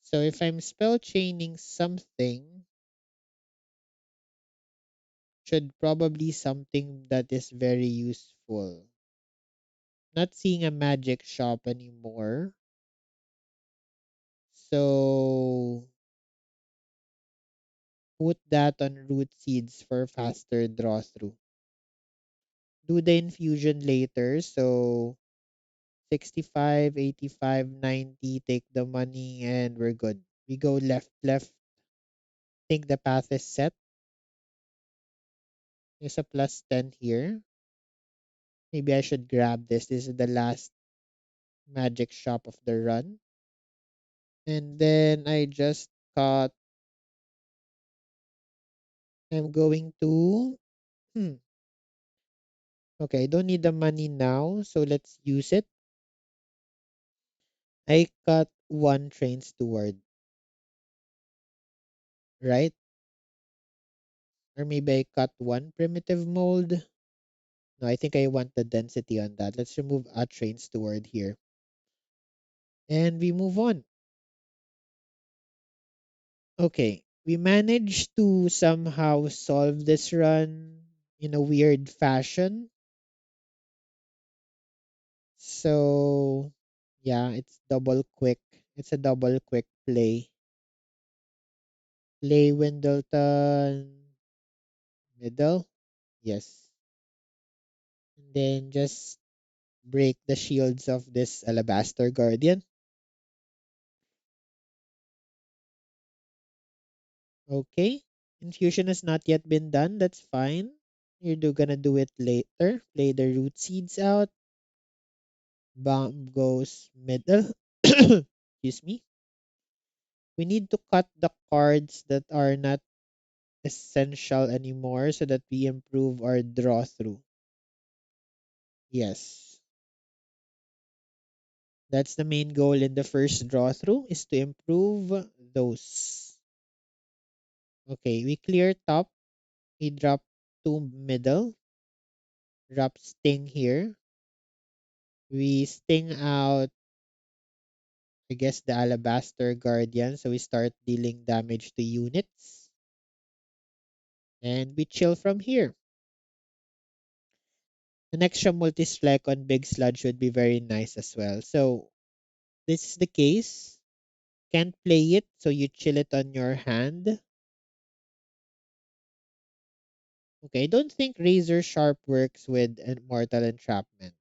So if I'm spell chaining something, should probably something that is very useful. Not seeing a magic shop anymore. So put that on root seeds for faster draw through. Do the infusion later. So 65, 85, 90, take the money and we're good. We go left, left. Think the path is set. There's a plus 10 here. Maybe I should grab this. This is the last magic shop of the run. And then I just got, I'm going to, okay, I don't need the money now. So let's use it. I cut one train steward, right? Or maybe I cut one primitive mold. No, I think I want the density on that. Let's remove a train steward here. And we move on. Okay, we managed to somehow solve this run in a weird fashion. So, yeah, it's double quick. It's a double quick play. Play Windleton, middle. Yes. And then just break the shields of this Alabaster Guardian. Okay. Infusion has not yet been done. That's fine. Gonna do it later. Play the root seeds out. Bomb goes middle. Excuse me. We need to cut the cards that are not essential anymore so that we improve our draw through. Yes. That's the main goal in the first draw through is to improve those. Okay, we clear top. We drop two middle. Drop sting here. We sting out, I guess, the Alabaster Guardian. So we start dealing damage to units. And we chill from here. An extra multi-strike on Big Sludge would be very nice as well. So this is the case. Can't play it, so you chill it on your hand. Okay, I don't think Razor Sharp works with Mortal Entrapment.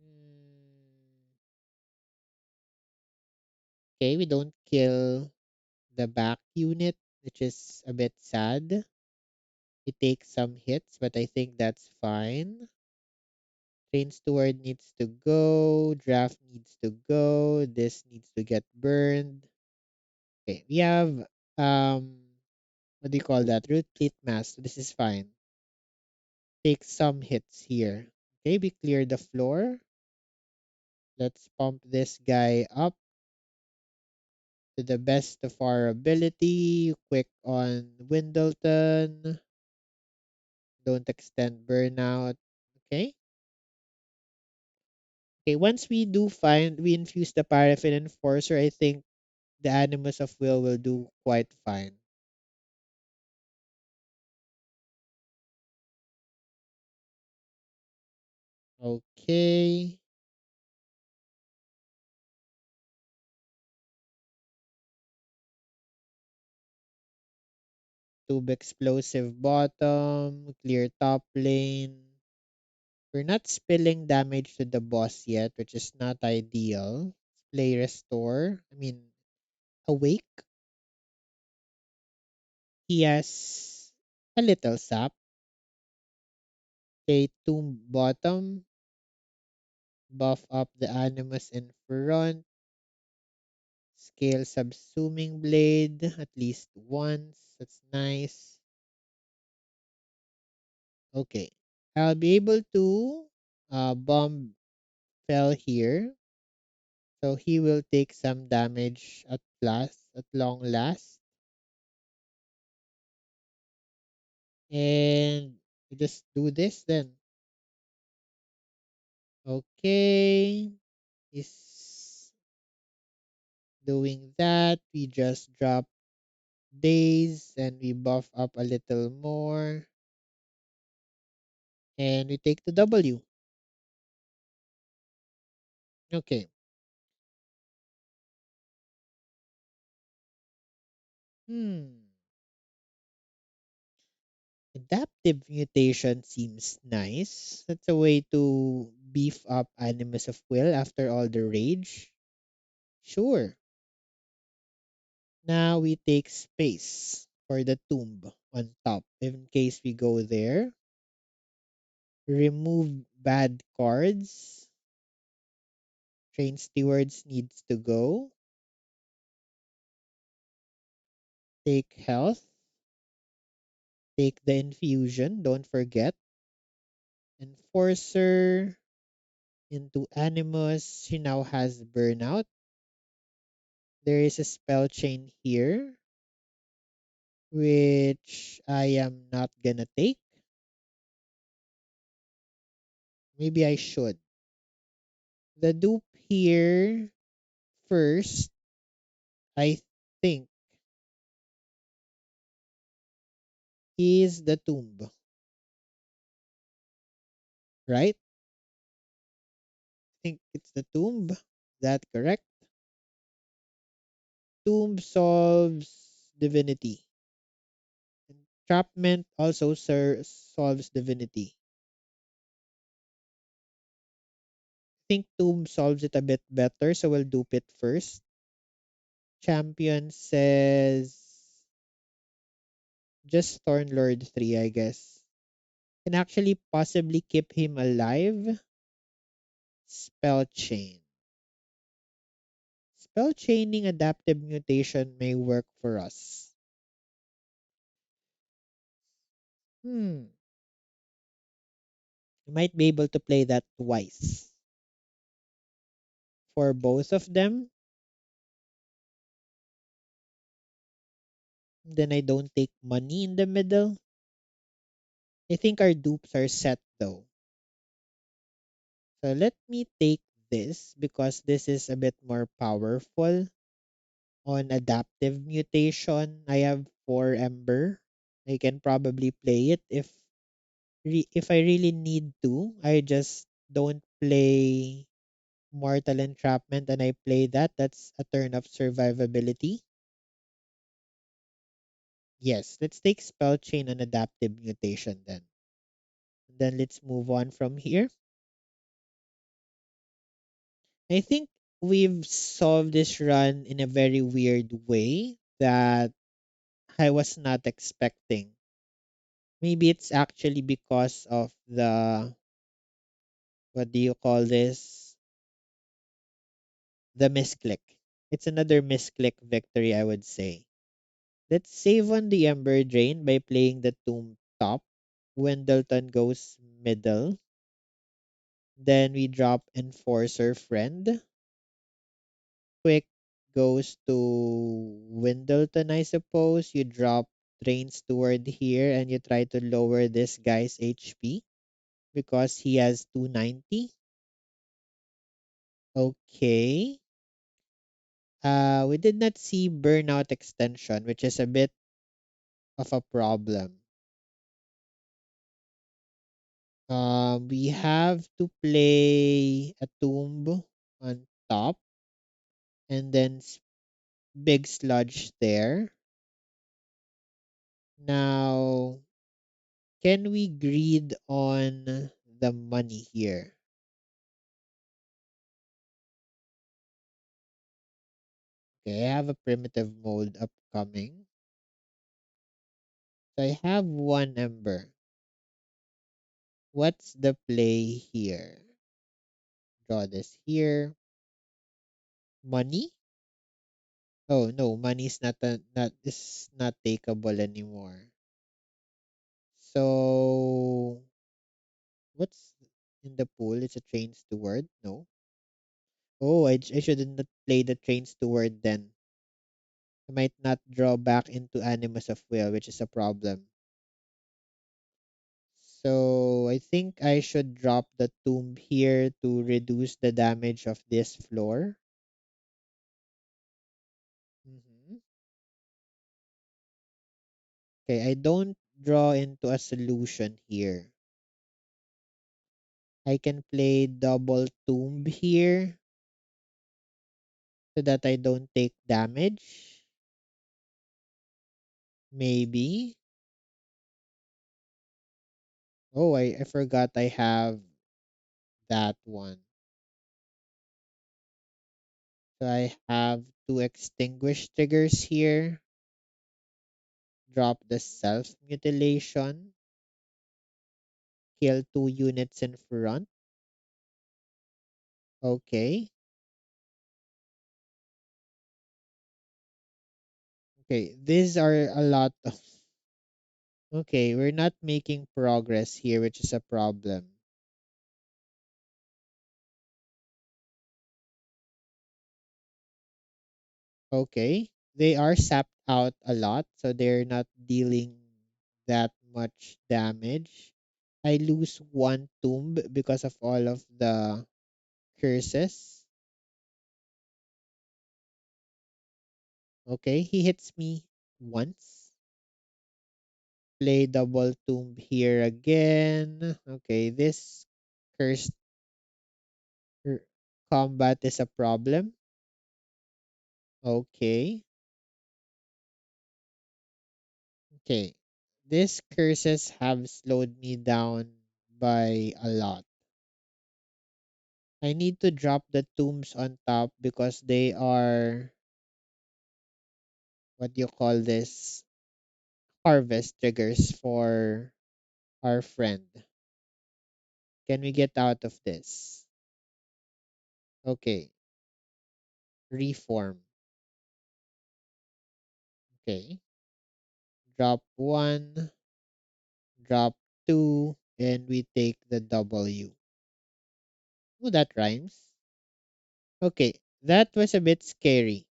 Hmm, okay, we don't kill the back unit, which is a bit sad. It takes some hits, but I think that's fine. Train Steward needs to go. Draft needs to go. This needs to get burned. Okay, we have what do you call that? Root Fleet Mass. So this is fine. Take some hits here. Okay, we clear the floor. Let's pump this guy up to the best of our ability. Quick on Windleton. Don't extend burnout. Okay. Okay, once we do find we infuse the Paraffin Enforcer, I think the Animus of Will do quite fine. Okay. Tube explosive bottom. Clear top lane. We're not spilling damage to the boss yet, which is not ideal. Play restore. Awake. He has a little sap. Play tomb bottom. Buff up the animus in front. Scale subsuming blade at least once. That's nice. Okay. I'll be able to bomb fell here. So he will take some damage at long last. And we just do this then. Okay. He's doing that. We just drop days and we buff up a little more. And we take the W. Okay. Hmm. Adaptive mutation seems nice. That's a way to beef up Animus of Will after all the rage. Sure. Now we take space for the tomb on top in case we go there. Remove bad cards. Train stewards needs to go. Take health. Take the infusion. Don't forget. Enforcer into Animus. She now has burnout. There is a spell chain here, which I am not gonna take. Maybe I should. The dupe here first, I think, is the tomb, right? I think it's the tomb. Is that correct? Tomb solves divinity. Entrapment also solves divinity. I think tomb solves it a bit better, so we'll dupe it first. Champion says just Thornlord 3, I guess. Can actually possibly keep him alive. Spell chain. Spell chaining adaptive mutation may work for us. Hmm. You might be able to play that twice. For both of them, then I don't take money in the middle. I think our dupes are set though. So let me take this because this is a bit more powerful. On adaptive mutation, I have 4 Ember. I can probably play it if I really need to. I just don't play Mortal Entrapment and I play that. That's a turn of survivability. Yes, let's take Spell Chain and Adaptive Mutation then. Then let's move on from here. I think we've solved this run in a very weird way that I was not expecting. Maybe it's actually because of the, what do you call this? The misclick. It's another misclick victory, I would say. Let's save on the Ember Drain by playing the Tomb top. Wendleton goes middle. Then we drop Enforcer Friend. Quick goes to Wendleton, I suppose. You drop Train Steward here and you try to lower this guy's HP because he has 290. Okay. We did not see Burnout Extension, which is a bit of a problem. We have to play a tomb on top and then big sludge there. Now, can we greed on the money here? Okay, I have a primitive mode upcoming. So I have one ember. What's the play here? Draw this here. Money? Oh no, money is not is not takeable anymore. So what's in the pool? It's a train steward. No. Oh, I shouldn't not play the train steward then. I might not draw back into Animus of Will, which is a problem. So I think I should drop the tomb here to reduce the damage of this floor. Mhm. Okay, I don't draw into a solution here. I can play double tomb here so that I don't take damage. Maybe. Oh, I forgot I have that one. So I have two extinguish triggers here. Drop the self mutilation. Kill two units in front. Okay. Okay. These are a lot of. Okay, we're not making progress here, which is a problem. Okay. They are sapped out a lot, so they're not dealing that much damage. I lose one tomb because of all of the curses. Okay, he hits me once. Play double tomb here again. Okay, this cursed r- combat is a problem. Okay, okay. These curses have slowed me down by a lot. I need to drop the tombs on top because they are, what do you call this? Harvest triggers for our friend. Can we get out of this? Okay, reform. Okay, drop one, drop two, and we take the W. Oh, that rhymes. Okay, that was a bit scary.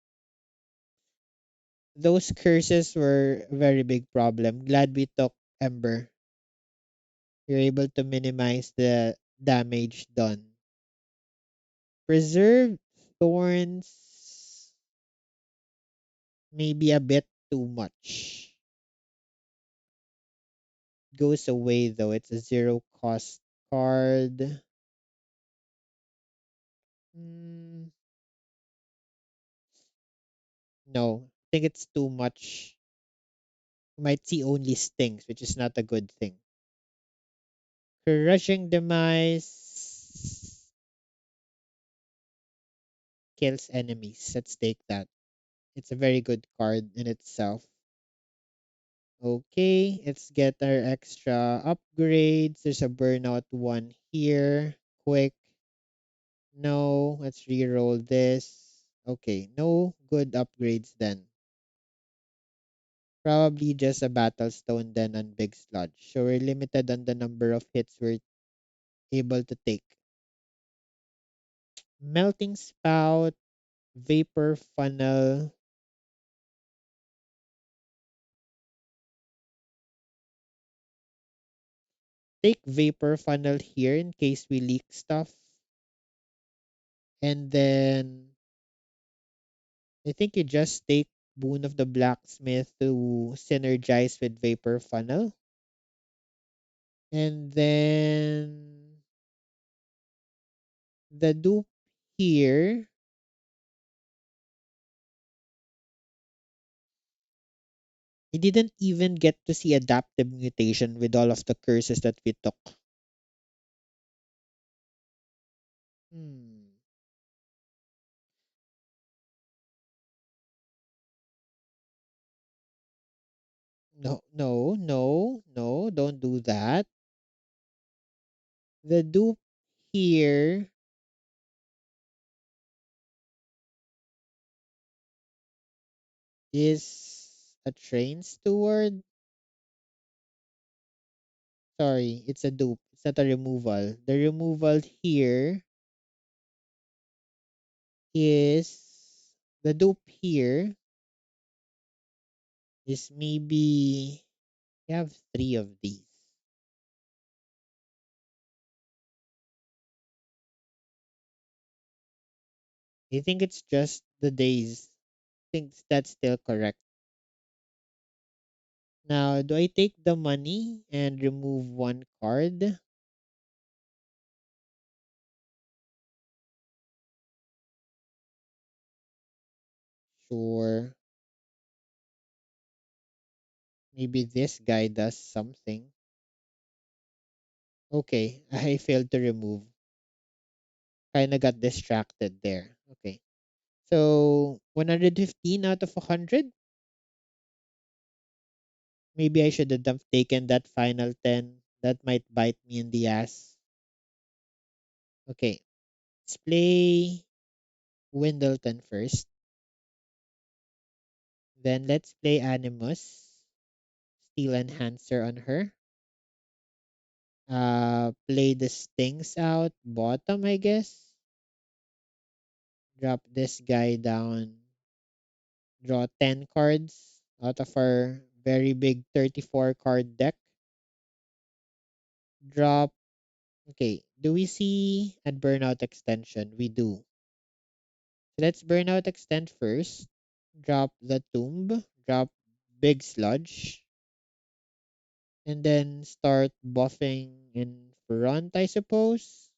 Those curses were a very big problem. Glad we took Ember. You're able to minimize the damage done. Preserved thorns, maybe a bit too much. Goes away though. It's a zero cost card. Mm, no, I think it's too much. You might see only stings, which is not a good thing. Crushing Demise kills enemies. Let's take that. It's a very good card in itself. Okay, let's get our extra upgrades. There's a burnout one here. Quick. No, let's re-roll this. Okay, no good upgrades then. Probably just a battle stone then on big sludge. So we're limited on the number of hits we're able to take. Melting spout, vapor funnel. Take vapor funnel here in case we leak stuff. And then I think you just take Boon of the Blacksmith to synergize with vapor funnel. And then the dupe here, he didn't even get to see adaptive mutation with all of the curses that we took. Hmm. No, no, no, no, don't do that. The dupe here is a train steward. Sorry, it's a dupe. It's not a removal. The removal here is the dupe here is maybe we have three of these. I think it's just the days. I think that's still correct. Now, do I take the money and remove one card? Sure. Maybe this guy does something. Okay, I failed to remove. Kinda got distracted there. Okay. So 115 out of 100. Maybe I should have taken that final 10. That might bite me in the ass. Okay. Let's play Windleton first. Then let's play Animus. Steel Enhancer on her. Play the Stings out. Bottom, I guess. Drop this guy down. Draw 10 cards out of our very big 34 card deck. Drop. Okay. Do we see a Burnout extension? We do. Let's Burnout extend first. Drop the Tomb. Drop Big Sludge. And then start buffing in front, I suppose.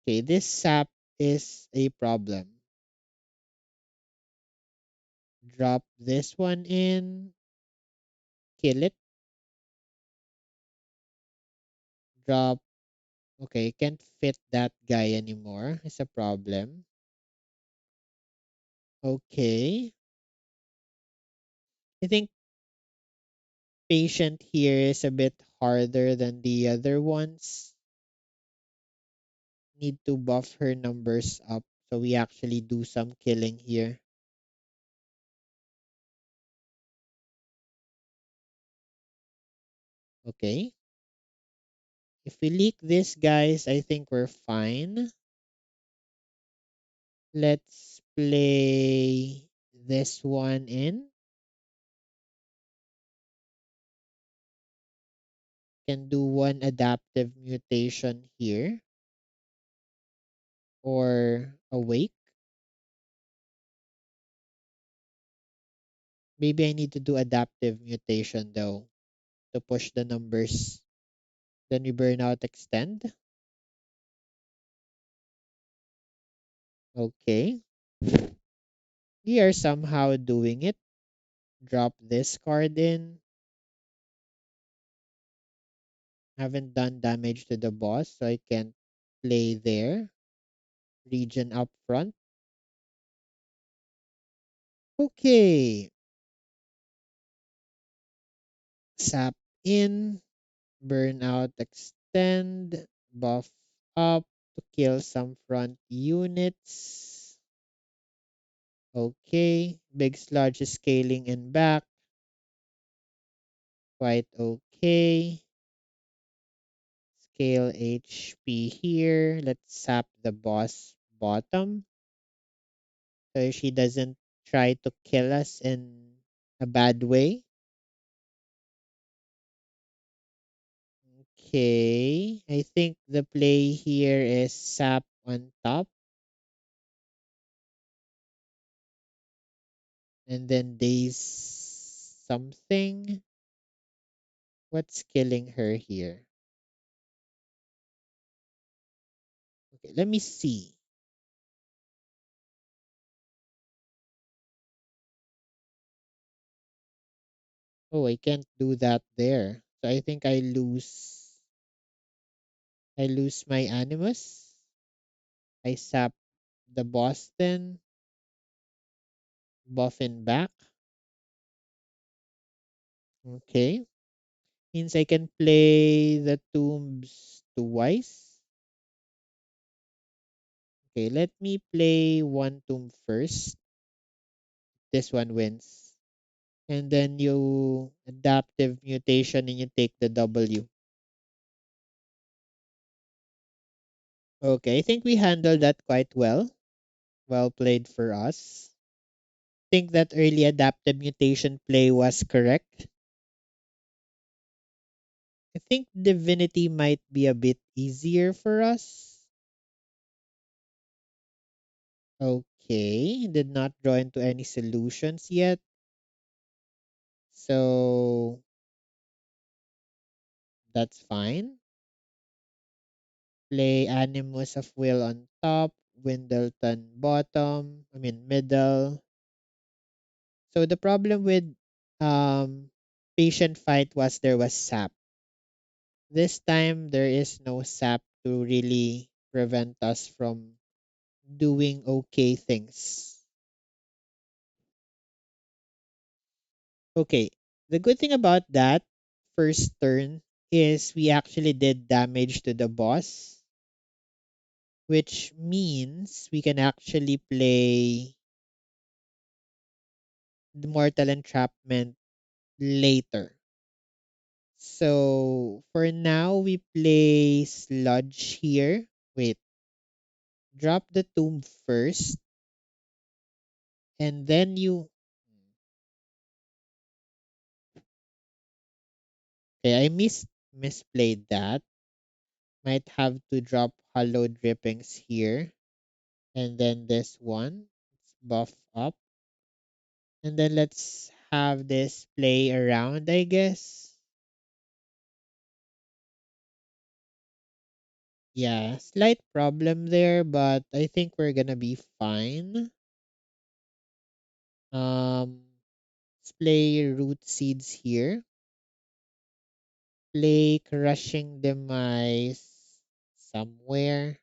Okay, this sap is a problem. Drop this one in. Kill it. Drop. Okay, can't fit that guy anymore. It's a problem. Okay. I think patient here is a bit harder than the other ones. Need to buff her numbers up so we actually do some killing here. Okay. If we leak this, guys, I think we're fine. Let's play this one in. Can do one adaptive mutation here or awake. Maybe I need to do adaptive mutation though to push the numbers. Then we burn out extend. Okay. We are somehow doing it. Drop this card in. Haven't done damage to the boss, so I can't play there. Region up front. Okay. Sap in. Burnout extend. Buff up to kill some front units. Okay. Big sludge is scaling in back. Quite okay. Scale HP here. Let's sap the boss bottom. So she doesn't try to kill us in a bad way. Okay. I think the play here is sap on top. And then daze something. What's killing her here? Okay, let me see. Oh, I can't do that there. So I think I lose my animus. I sap the Boston, buffin back. Okay. Means I can play the tombs twice. Okay, let me play one tomb first. This one wins. And then you adaptive mutation and you take the W. Okay, I think we handled that quite well. Well played for us. Think that early adaptive mutation play was correct. I think Divinity might be a bit easier for us. Okay, did not draw into any solutions yet. So that's fine. Play Animus of Will on top, Windleton bottom, middle. So the problem with um patient fight was there was sap. This time there is no sap to really prevent us from doing okay things. Okay. The good thing about that first turn is we actually did damage to the boss, which means we can actually play the Mortal Entrapment later. So for now, we play Sludge here. Wait, drop the tomb first, and then you. Okay, I misplayed that. Might have to drop Hollow Drippings here, and then this one. Let's buff up, and then let's have this play around, I guess. Yeah, slight problem there, but I think we're gonna be fine. Let's play root seeds here. Play crushing demise somewhere.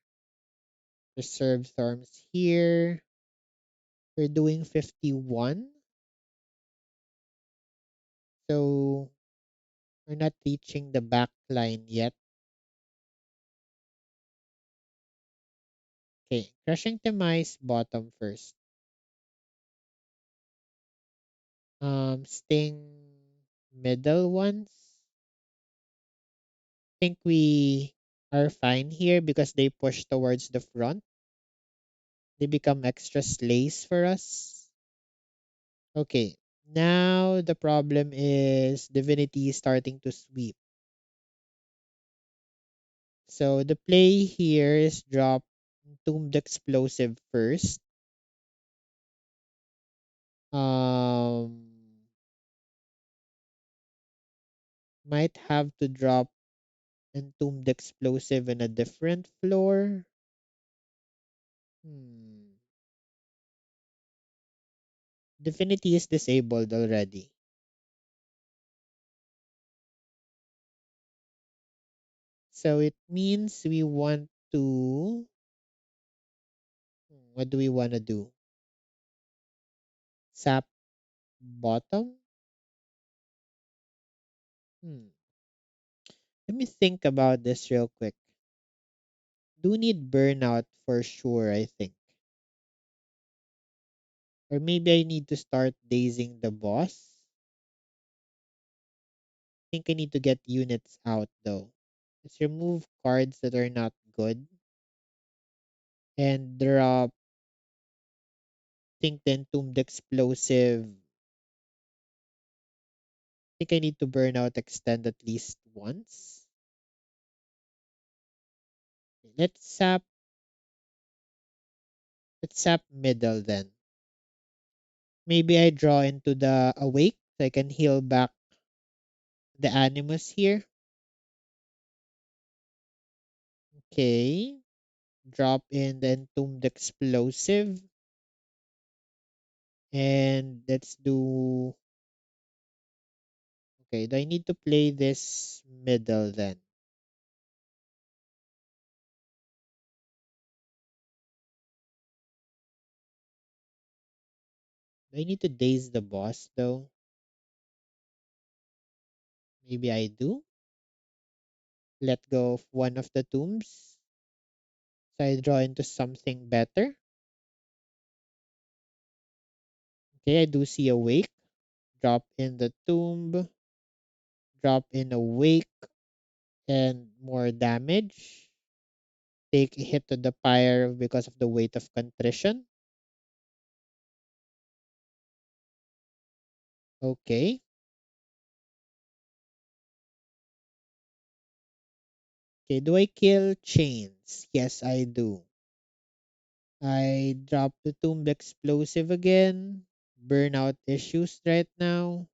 Reserve storms here. We're doing 51. So we're not reaching the back line yet. Okay, crushing demise bottom first. Sting middle ones. Think we are fine here because they push towards the front. They become extra slays for us. Okay, now the problem is Divinity is starting to sweep. So the play here is drop Tombed Explosive first. Um, might have to drop Entombed Explosive in a different floor. Hmm. Divinity is disabled already. So it means we want to. What do we want to do? Sap bottom? Hmm. Let me think about this real quick. Do need burnout for sure, I think. Or maybe I need to start dazing the boss. I think I need to get units out though. Let's remove cards that are not good. And drop, think the Entombed Explosive. I think I need to burn out extend at least once. Let's sap let's sap middle then. Maybe I draw into the awake So I can heal back the Animus here. Okay. Drop in the Entombed Explosive. And let's do... Okay, do I need to play this middle then? Do I need to daze the boss though? Maybe I do. Let go of one of the tombs. So I draw into something better. Okay, I do see Awake. Drop in the tomb. Drop in Awake. And more damage. Take a hit to the pyre because of the weight of contrition. Okay. Okay, do I kill chains? Yes, I do. I drop the tomb explosive again. Burnout issues right now.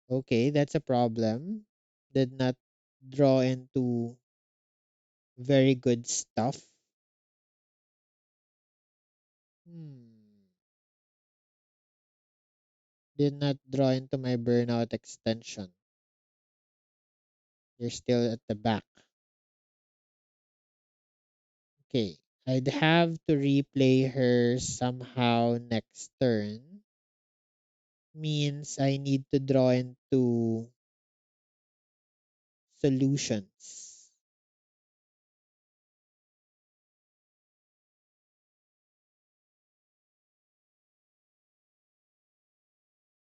Okay, that's a problem. Did not draw into very good stuff. Hmm. Did not draw into my burnout extension. You're still at the back. Okay. I'd have to replay her somehow next turn. Means I need to draw into solutions.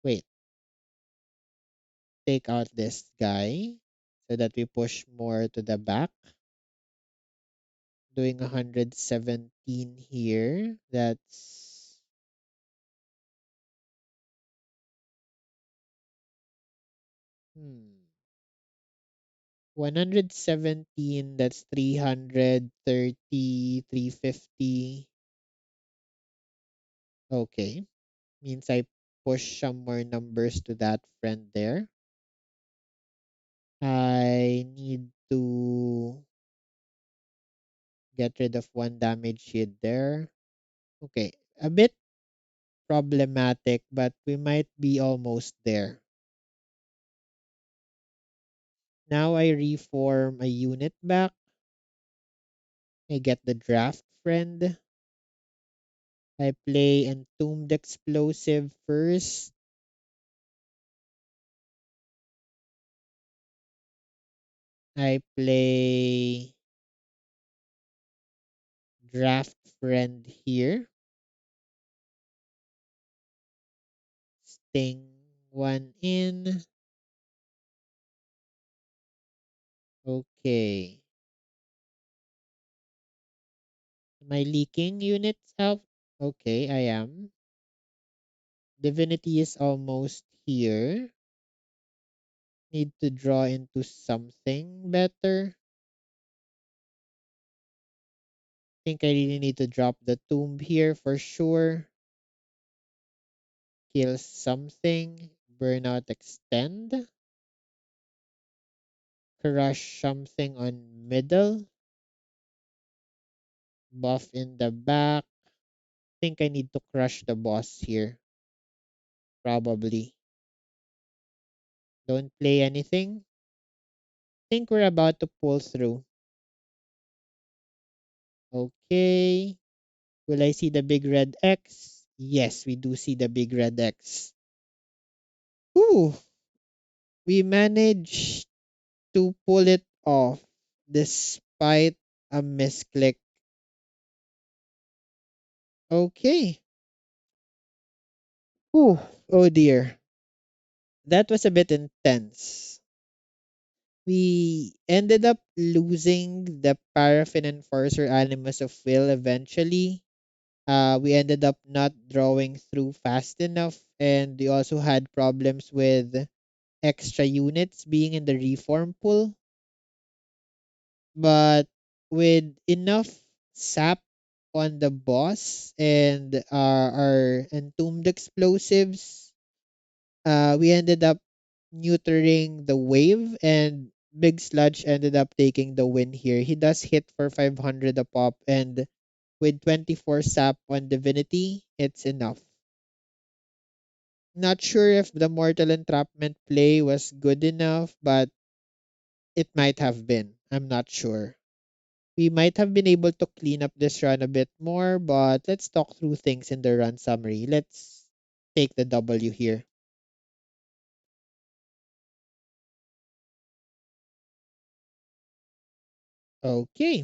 Wait, take out this guy so that we push more to the back. Doing 117 here. That's 117. That's 330, 350. Okay. Means I push some more numbers to that friend there. I need to get rid of one damage shield there. Okay. A bit problematic, but we might be almost there. Now I reform a unit back. I get the draft friend. I play Entombed Explosive first. I play Draft Friend here. Sting one in. Okay. Am I leaking units out? Okay, I am. Divinity is almost here. Need to draw into something better. Think I really need to drop the tomb here for sure. Kill something. Burnout extend. Crush something on middle. Buff in the back. Think I need to crush the boss here. Probably. Don't play anything. Think we're about to pull through. Okay. Will I see the big red X? Yes, we do see the big red X. Ooh, we managed to pull it off despite a misclick. Okay. Ooh, oh dear. That was a bit intense. We ended up losing the Paraffin Enforcer Animus of Will eventually. We ended up not drawing through fast enough, and we also had problems with extra units being in the reform pool. But with enough sap on the boss and our entombed explosives, We ended up neutering the wave, and Big Sludge ended up taking the win here. He does hit for 500 a pop, and with 24 sap on Divinity, it's enough. Not sure if the Mortal Entrapment play was good enough, but it might have been. I'm not sure. We might have been able to clean up this run a bit more, but let's talk through things in the run summary. Let's take the W here. Okay,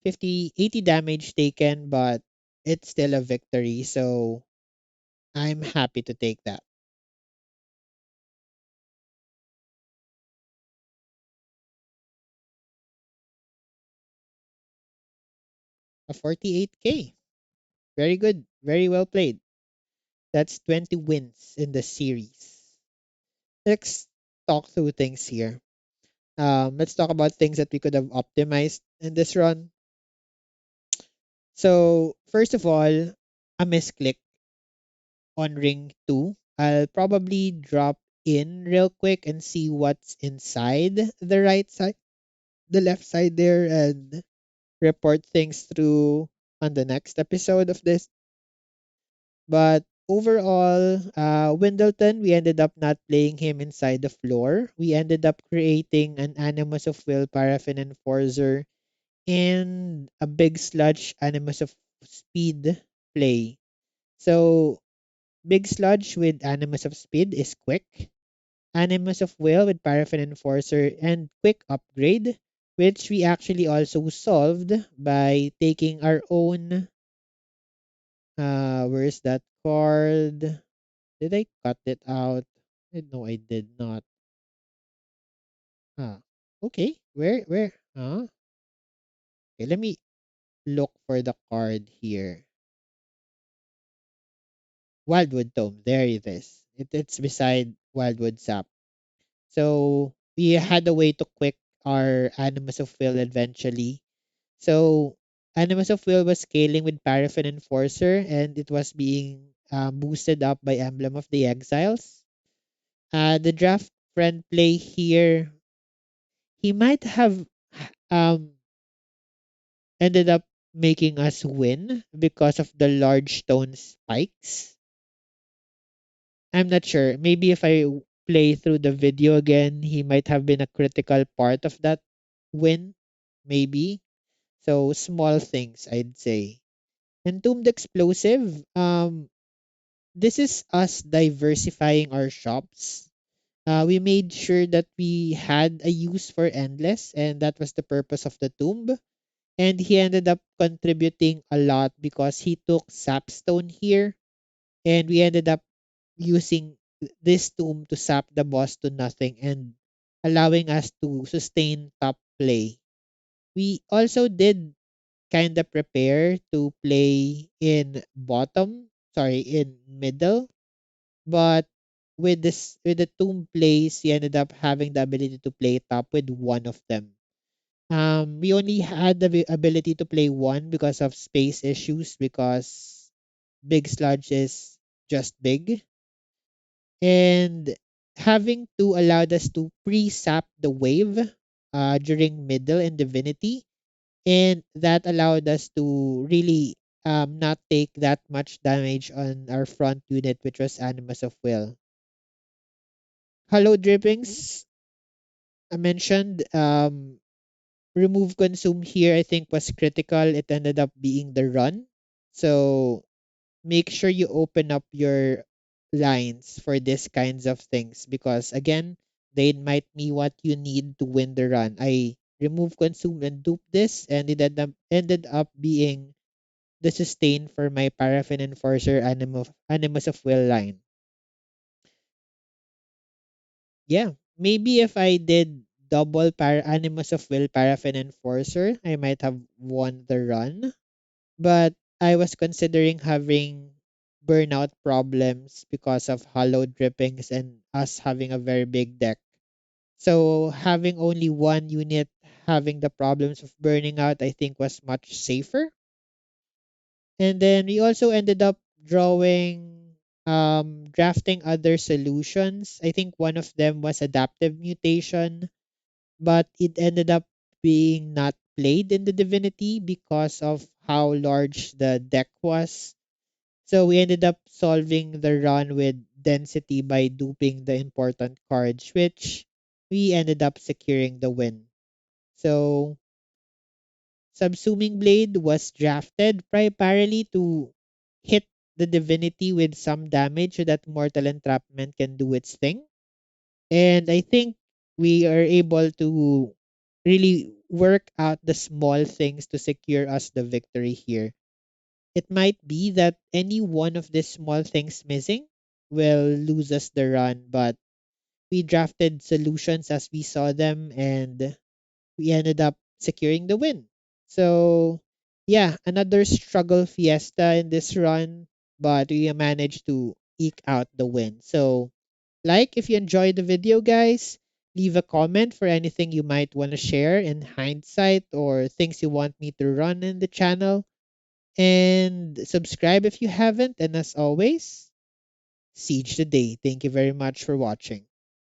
80 damage taken, but it's still a victory, so I'm happy to take that. A 48k. Very good. Very well played. That's 20 wins in the series. Let's talk through things here. Let's talk about things that we could have optimized in this run. So, first of all, a misclick on ring 2. I'll probably drop in real quick and see what's inside the right side, the left side there, and report things through on the next episode of this. But overall, Windleton, we ended up not playing him inside the floor. We ended up creating an Animus of Will Paraffin Enforcer and a Big Sludge Animus of Speed play. So, Big Sludge with Animus of Speed is quick. Animus of Will with Paraffin Enforcer and quick upgrade, which we actually also solved by taking our own. Where's that card? Did I cut it out? No, I did not. Ah, okay. Where? Huh? Okay, let me look for the card here. Wildwood Tome. There it is. It's beside Wildwood Sap. So we had a way to quick our Animus of Will eventually. So Animus of Will was scaling with Paraffin Enforcer, and it was being boosted up by Emblem of the Exiles. The draft friend play here, he might have um ended up making us win because of the large stone spikes. I'm not sure. Maybe if I play through the video again, he might have been a critical part of that win. Maybe. So small things, I'd say. Entombed Explosive. This is us diversifying our shops. We made sure that we had a use for Endless, and that was the purpose of the tomb. And he ended up contributing a lot because he took Sapstone here, and we ended up using this tomb to sap the boss to nothing and allowing us to sustain top play. We also did kind of prepare to play in middle, but with the tomb plays, he ended up having the ability to play top with one of them. We only had the ability to play one because of space issues because Big Sludge is just big. And having two allowed us to pre-sap the wave during middle and divinity. And that allowed us to really not take that much damage on our front unit, which was Animus of Will. Hollow drippings, I mentioned. Remove consume here, I think, was critical. It ended up being the run. So make sure you open up your lines for these kinds of things because, again, they might be what you need to win the run. I remove consume and dupe this, and it ended up being the sustain for my Paraffin Enforcer Animus of Will line. Yeah, maybe if I did double Animus of Will Paraffin Enforcer, I might have won the run. But I was considering having burnout problems because of hollow drippings and us having a very big deck. So having only one unit having the problems of burning out, I think was much safer. And then we also ended up drawing. drafting other solutions. I think one of them was adaptive mutation, but it ended up being not played in the Divinity because of how large the deck was. So we ended up solving the run with density by duping the important cards, which we ended up securing the win. So Subsuming Blade was drafted primarily to hit the Divinity with some damage so that Mortal Entrapment can do its thing. And I think we are able to really work out the small things to secure us the victory here. It might be that any one of these small things missing will lose us the run, but we drafted solutions as we saw them and we ended up securing the win. So, yeah, another struggle fiesta in this run, but we managed to eke out the win. So, like if you enjoyed the video, guys, leave a comment for anything you might want to share in hindsight or things you want me to run in the channel. And subscribe if you haven't. And as always, siege the day. Thank you very much for watching.